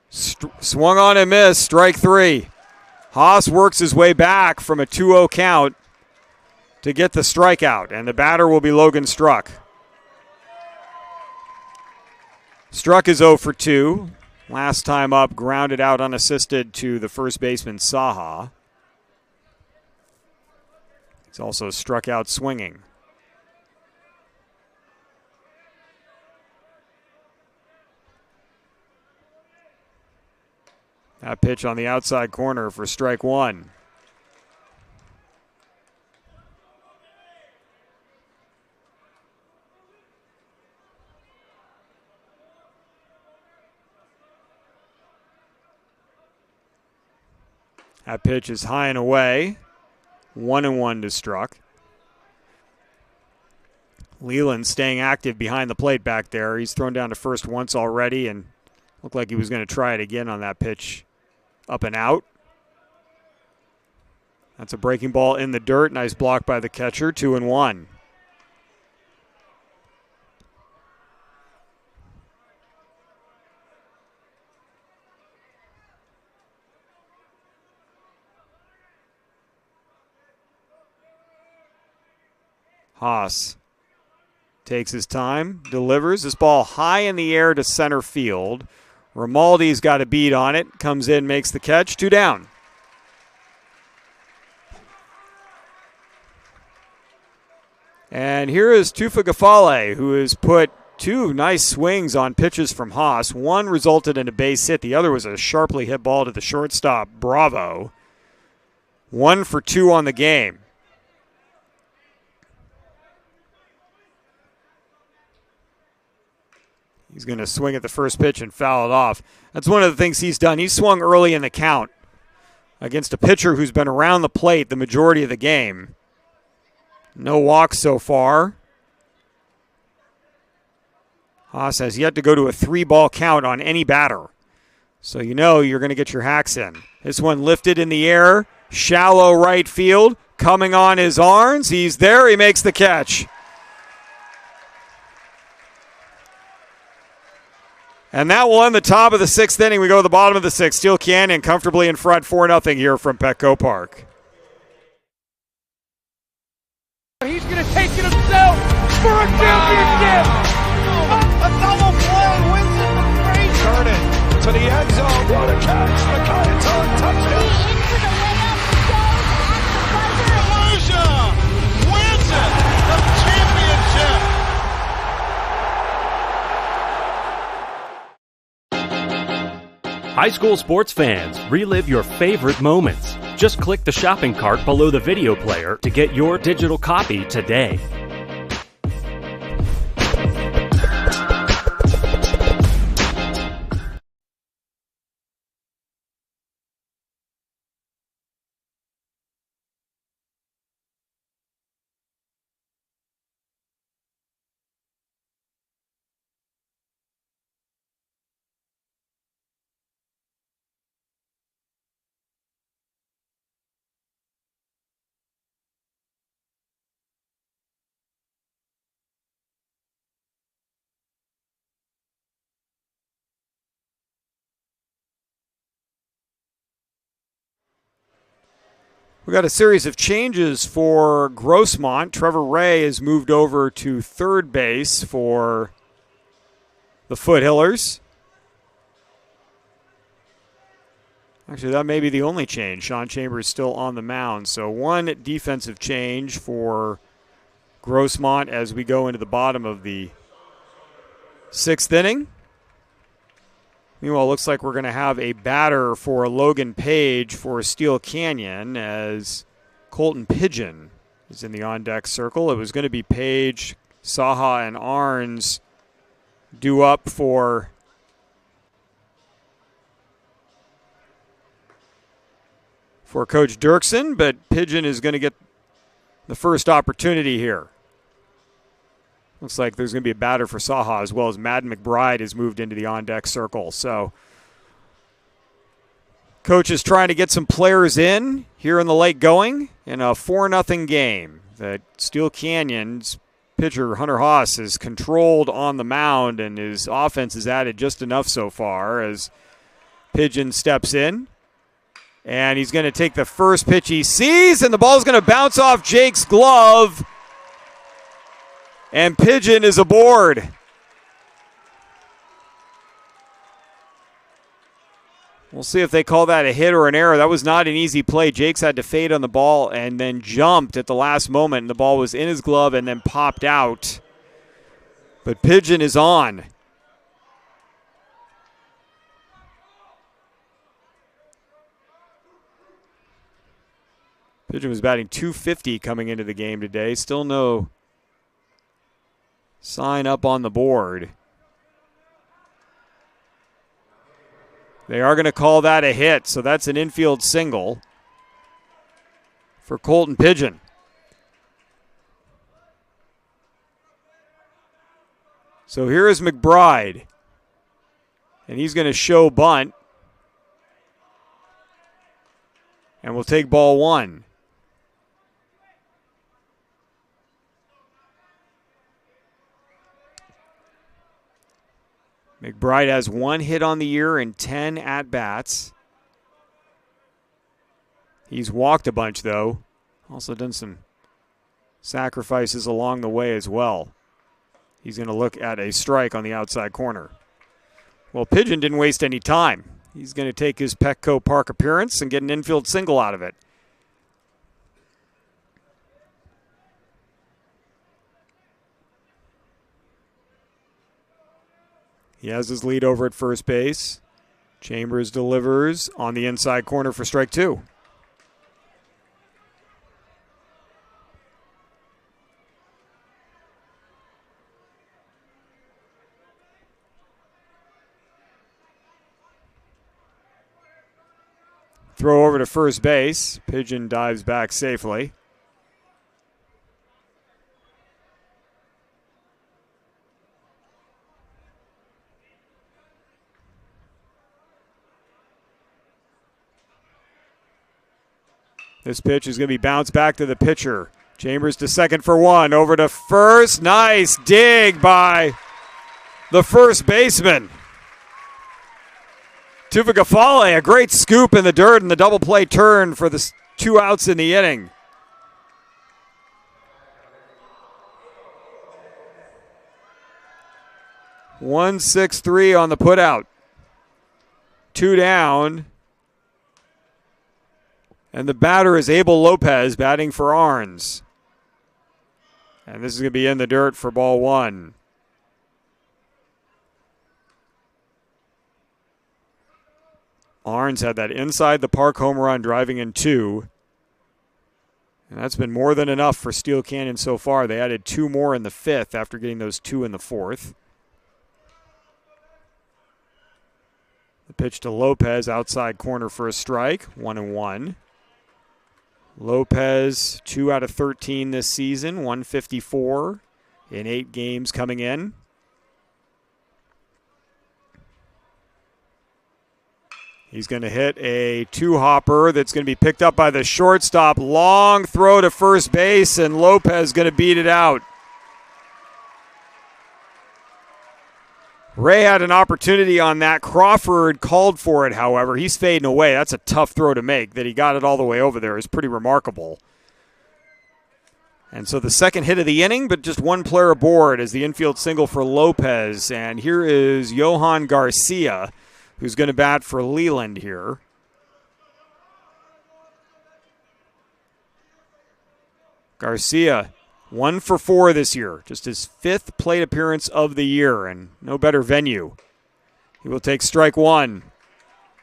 [SPEAKER 1] Swung on and missed. Strike 3. Haase works his way back from a 2-0 count to get the strikeout, and the batter will be Logan Struck. Struck is 0 for 2. Last time up, grounded out unassisted to the first baseman, Saha. He's also struck out swinging. That pitch on the outside corner for strike 1. That pitch is high and away. 1-1 to Struck. Leland staying active behind the plate back there. He's thrown down to first once already and looked like he was going to try it again on that pitch. Up and out. That's a breaking ball in the dirt. Nice block by the catcher. 2-1. Haase takes his time, delivers this ball high in the air to center field. Romaldi's got a beat on it, comes in, makes the catch, 2 down. And here is Tufa Gafale, who has put 2 nice swings on pitches from Haase. One resulted in a base hit. The other was a sharply hit ball to the shortstop, Bravo. 1 for 2 on the game. He's going to swing at the first pitch and foul it off. That's one of the things he's done. He's swung early in the count against a pitcher who's been around the plate the majority of the game. No walks so far. Haase has yet to go to a 3-ball count on any batter. So you know you're going to get your hacks in. This one lifted in the air. Shallow right field. Coming on his arms. He's there. He makes the catch. And that will end the top of the 6th inning. We go to the bottom of the 6th. Steele Canyon comfortably in front 4-0 here from Petco Park.
[SPEAKER 9] He's going to take it himself for a championship. A double play wins it from Frazier.
[SPEAKER 5] Turn it to the end zone. What a catch. McIntyre touchdown.
[SPEAKER 6] Into the layup, goes at the buzzer.
[SPEAKER 9] Wins it. The championship.
[SPEAKER 13] High school sports fans, relive your favorite moments. Just click the shopping cart below the video player to get your digital copy today.
[SPEAKER 1] We got a series of changes for Grossmont. Trevor Ray has moved over to third base for the Foothillers. Actually, that may be the only change. Sean Chambers still on the mound. So one defensive change for Grossmont as we go into the bottom of the 6th inning. Meanwhile, it looks like we're going to have a batter for Logan Page for Steele Canyon as Colton Pigeon is in the on-deck circle. It was going to be Page, Saha, and Arns due up for Coach Dirksen, but Pigeon is going to get the first opportunity here. Looks like there's going to be a batter for Saha as well as Madden McBride has moved into the on-deck circle. So Coach is trying to get some players in here in the late going in a 4-0 game that Steele Canyon's pitcher Hunter Haase is controlled on the mound, and his offense has added just enough so far as Pigeon steps in. And he's going to take the first pitch he sees, and the ball's going to bounce off Jake's glove. And Pigeon is aboard. We'll see if they call that a hit or an error. That was not an easy play. Jakes had to fade on the ball and then jumped at the last moment. And the ball was in his glove and then popped out. But Pigeon is on. Pigeon was batting .250 coming into the game today. Still no sign up on the board. They are going to call that a hit, so that's an infield single for Colton Pigeon. So here is McBride, and he's going to show bunt, and we'll take ball one. McBride has 1 hit on the year and 10 at-bats. He's walked a bunch, though. Also done some sacrifices along the way as well. He's going to look at a strike on the outside corner. Well, Pigeon didn't waste any time. He's going to take his Petco Park appearance and get an infield single out of it. He has his lead over at first base. Chambers delivers on the inside corner for strike two. Throw over to first base. Pigeon dives back safely. This pitch is going to be bounced back to the pitcher. Chambers to second for one. Over to first. Nice dig by the first baseman. Tufagafale, a great scoop in the dirt and the double play turn for the 2 outs in the inning. (1-6-3) on the putout. 2 down. And the batter is Abel Lopez batting for Arns. And this is going to be in the dirt for ball 1. Arns had that inside the park home run driving in 2. And that's been more than enough for Steele Canyon so far. They added 2 more in the 5th after getting those 2 in the 4th. The pitch to Lopez, outside corner for a strike, 1-1. Lopez, 2 out of 13 this season, 154 in 8 games coming in. He's going to hit a 2-hopper that's going to be picked up by the shortstop. Long throw to first base, and Lopez going to beat it out. Ray had an opportunity on that. Crawford called for it, however. He's fading away. That's a tough throw to make. That he got it all the way over there is pretty remarkable. And so the second hit of the inning, but just 1 player aboard as the infield single for Lopez. And here is Johan Garcia, who's going to bat for Leland here. Garcia, 1 for 4 this year. Just his 5th plate appearance of the year, and no better venue. He will take strike 1.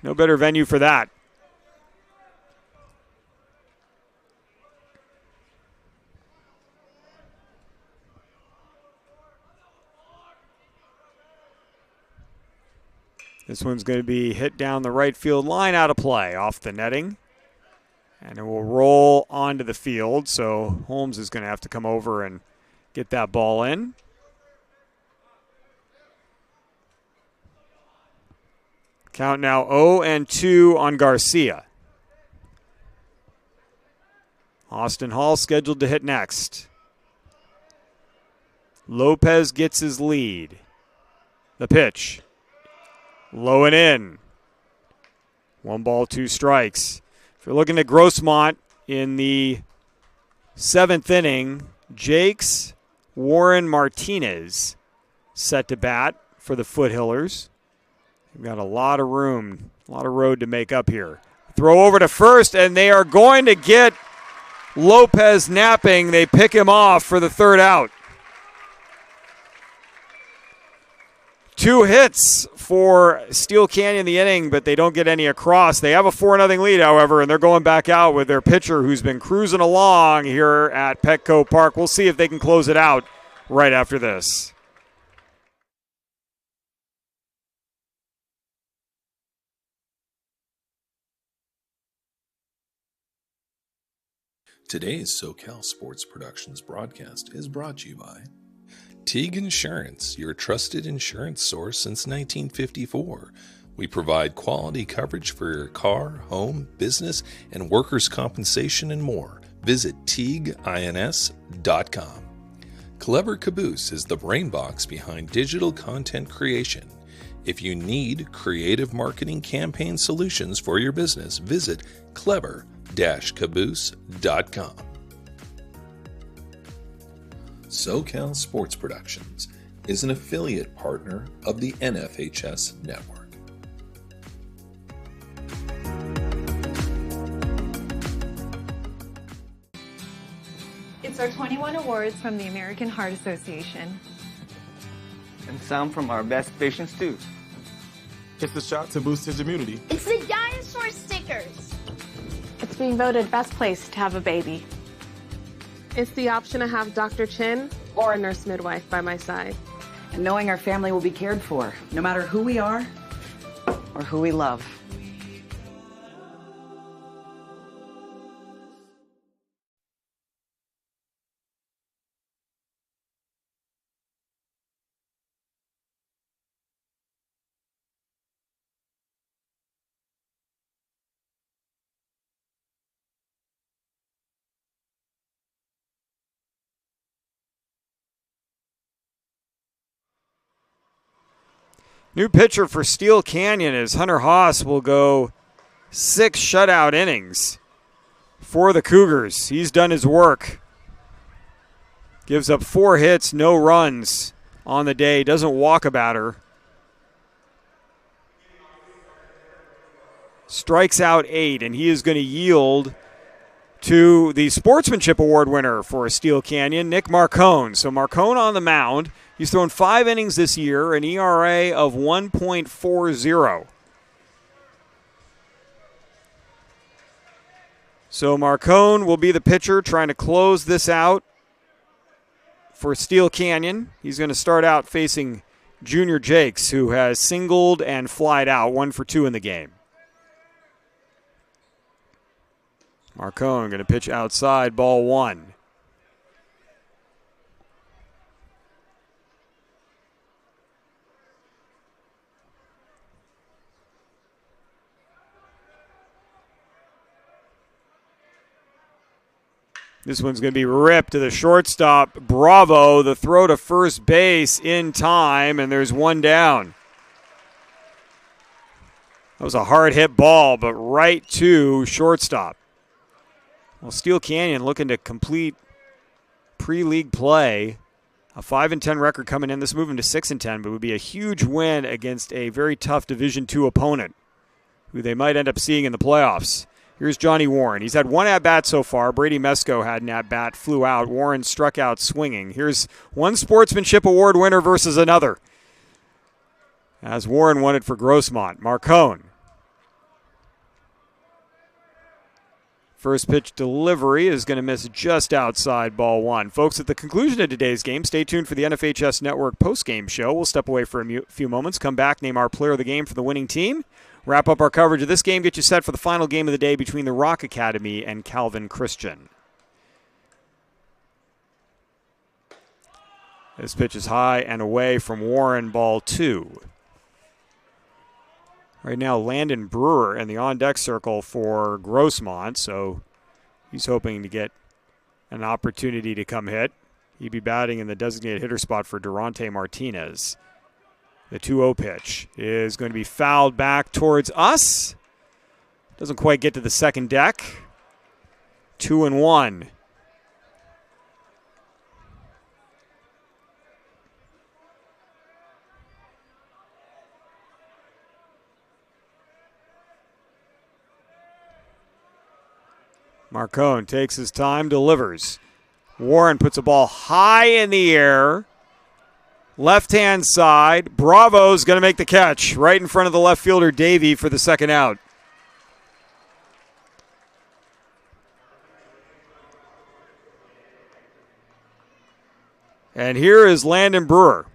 [SPEAKER 1] No better venue for that. This one's going to be hit down the right field line, out of play, off the netting. And it will roll onto the field, so Holmes is going to have to come over and get that ball in. Count now 0-2 on Garcia. Austin Hall scheduled to hit next. Lopez gets his lead. The pitch. Low and in. 1 ball, 2 strikes. If you're looking at Grossmont in the 7th inning, Jakes, Warren, Martinez set to bat for the Foothillers. They've got a lot of room, a lot of road to make up here. Throw over to first, and they are going to get Lopez napping. They pick him off for the 3rd out. 2 hits for Steele Canyon in the inning, but they don't get any across. They have a 4-0 lead, however, and they're going back out with their pitcher who's been cruising along here at Petco Park. We'll see if they can close it out right after this.
[SPEAKER 2] Today's SoCal Sports Productions broadcast is brought to you by Teague Insurance, your trusted insurance source since 1954. We provide quality coverage for your car, home, business, and workers' compensation and more. Visit TeagueINS.com. Clever Caboose is the brain box behind digital content creation. If you need creative marketing campaign solutions for your business, visit clever-caboose.com. SoCal Sports Productions is an affiliate partner of the NFHS Network.
[SPEAKER 3] It's our 21 awards from the American Heart Association.
[SPEAKER 4] And some from our best patients too.
[SPEAKER 16] It's the shot to boost his immunity.
[SPEAKER 6] It's the dinosaur stickers.
[SPEAKER 7] It's being voted best place to have a baby. It's the option to have Dr. Chin or a nurse midwife by my side.
[SPEAKER 8] And knowing our family will be cared for, no matter who we are or who we love.
[SPEAKER 1] New pitcher for Steele Canyon is Hunter Haase will go 6 shutout innings for the Cougars. He's done his work. Gives up 4 hits, no runs on the day. Doesn't walk a batter. Strikes out 8, and he is going to yield to the Sportsmanship Award winner for Steele Canyon, Nick Marcone. So Marcone on the mound. He's thrown 5 innings this year, an ERA of 1.40. So Marcone will be the pitcher trying to close this out for Steele Canyon. He's going to start out facing Junior Jakes, who has singled and flied out, 1 for 2 in the game. Marcone going to pitch outside, ball 1. This one's going to be ripped to the shortstop. Bravo, the throw to first base in time, and there's 1 down. That was a hard hit ball, but right to shortstop. Well, Steele Canyon looking to complete pre-league play. A 5-10 record coming in. This moving to 6-10, but would be a huge win against a very tough Division II opponent who they might end up seeing in the playoffs. Here's Johnny Warren. He's had 1 at-bat so far. Brady Mesco had an at-bat, flew out. Warren struck out swinging. Here's one Sportsmanship Award winner versus another, as Warren won it for Grossmont. Marcone. First pitch delivery is going to miss just outside, ball 1. Folks, at the conclusion of today's game, stay tuned for the NFHS Network postgame show. We'll step away for a few moments, come back, name our player of the game for the winning team, wrap up our coverage of this game, get you set for the final game of the day between the Rock Academy and Calvin Christian. This pitch is high and away from Warren, ball 2. Right now, Landon Brewer in the on-deck circle for Grossmont, so he's hoping to get an opportunity to come hit. He'd be batting in the designated hitter spot for Durante Martinez. The 2-0 pitch is going to be fouled back towards us. Doesn't quite get to the second deck. 2-1. Marcone takes his time, delivers. Warren puts a ball high in the air. Left-hand side. Bravo's going to make the catch right in front of the left fielder, Davey, for the second out. And here is Landon Brewer.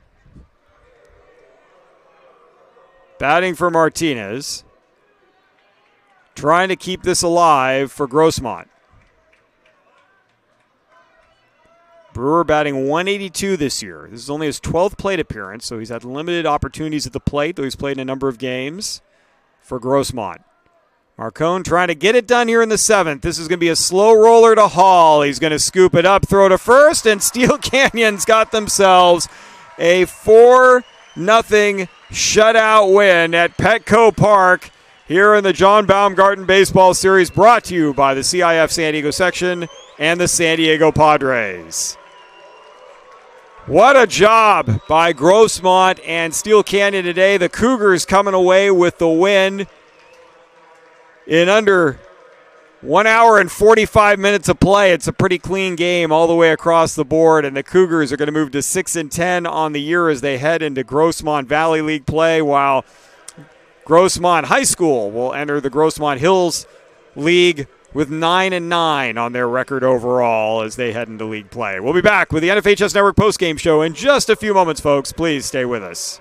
[SPEAKER 1] Batting for Martinez. Trying to keep this alive for Grossmont. Brewer batting 182 this year. This is only his 12th plate appearance, so he's had limited opportunities at the plate, though he's played in a number of games for Grossmont. Marcone trying to get it done here in the 7th. This is going to be a slow roller to Hall. He's going to scoop it up, throw to first, and Steele Canyon's got themselves a 4-0 shutout win at Petco Park here in the John Baumgarten Baseball Series, brought to you by the CIF San Diego section and the San Diego Padres. What a job by Grossmont and Steele Canyon today. The Cougars coming away with the win in under 1 hour and 45 minutes of play. It's a pretty clean game all the way across the board, and the Cougars are going to move to 6-10 on the year as they head into Grossmont Valley League play, while Grossmont High School will enter the Grossmont Hills League with 9-9 on their record overall as they head into league play. We'll be back with the NFHS Network postgame show in just a few moments, folks. Please stay with us.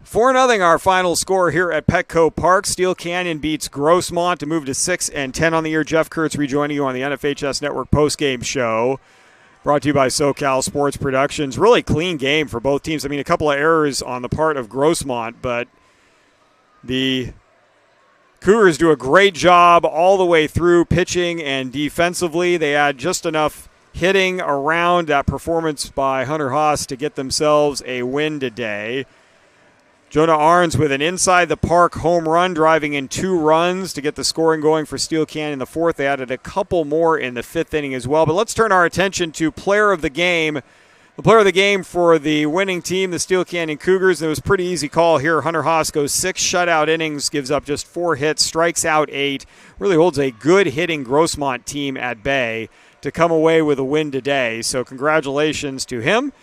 [SPEAKER 1] 4-0 our final score here at Petco Park. Steele Canyon beats Grossmont to move to 6-10 on the year. Jeff Kurtz rejoining you on the NFHS Network postgame show. Brought to you by SoCal Sports Productions. Really clean game for both teams. I mean, a couple of errors on the part of Grossmont, but the Cougars do a great job all the way through pitching and defensively. They had just enough hitting around that performance by Hunter Haase to get themselves a win today. Jonah Arns with an inside-the-park home run, driving in 2 runs to get the scoring going for Steele Canyon in the 4th. They added a couple more in the 5th inning as well. But let's turn our attention to player of the game. The player of the game for the winning team, the Steele Canyon Cougars. It was a pretty easy call here. Hunter Haase goes 6 shutout innings, gives up just 4 hits, strikes out 8. Really holds a good hitting Grossmont team at bay to come away with a win today. So congratulations to him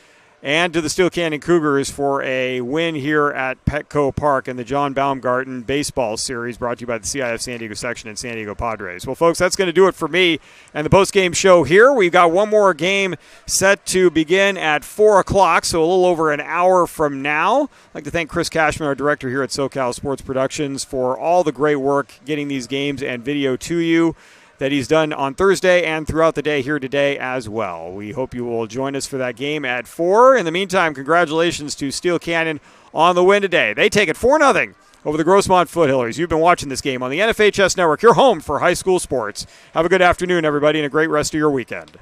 [SPEAKER 1] and to the Steele Canyon Cougars for a win here at Petco Park in the John Baumgarten Baseball Series, brought to you by the CIF San Diego section and San Diego Padres. Well, folks, that's going to do it for me and the postgame show here. We've got one more game set to begin at 4 o'clock, so a little over an hour from now. I'd like to thank Chris Cashman, our director here at SoCal Sports Productions, for all the great work getting these games and video to you that he's done on Thursday and throughout the day here today as well. We hope you will join us for that game at 4. In the meantime, congratulations to Steele Canyon on the win today. They take it 4-0 over the Grossmont Foothillers. You've been watching this game on the NFHS Network, your home for high school sports. Have a good afternoon, everybody, and a great rest of your weekend.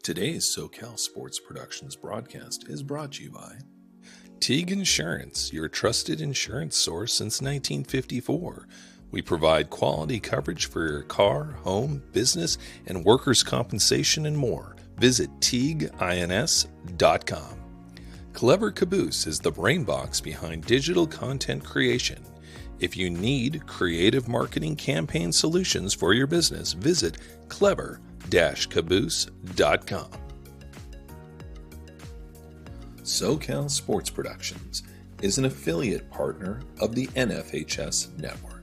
[SPEAKER 2] Today's SoCal Sports Productions broadcast is brought to you by Teague Insurance, your trusted insurance source since 1954. We provide quality coverage for your car, home, business, and workers' compensation and more. Visit TeagueINS.com. Clever Caboose is the brain box behind digital content creation. If you need creative marketing campaign solutions for your business, visit clever-caboose.com. SoCal Sports Productions is an affiliate partner of the NFHS Network.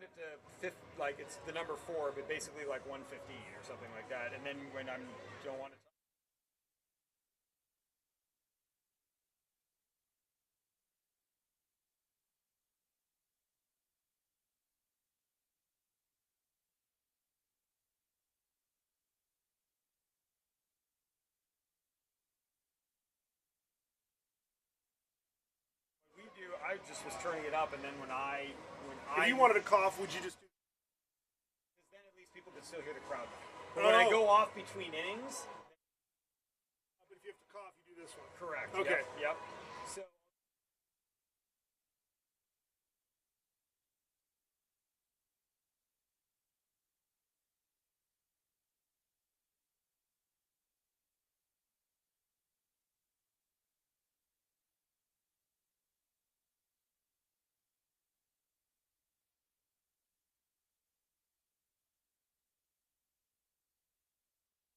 [SPEAKER 1] It to 5th, like it's the number 4, but basically like 115 or something like that. And then when I don't want to. What we do, I just was turning it up, and then when
[SPEAKER 20] if you wanted to cough, would you just do?
[SPEAKER 1] Because then at least people could still hear the crowd. But when I go off between innings.
[SPEAKER 20] But if you have to cough, you do this one.
[SPEAKER 1] Correct.
[SPEAKER 20] Okay.
[SPEAKER 1] Yep.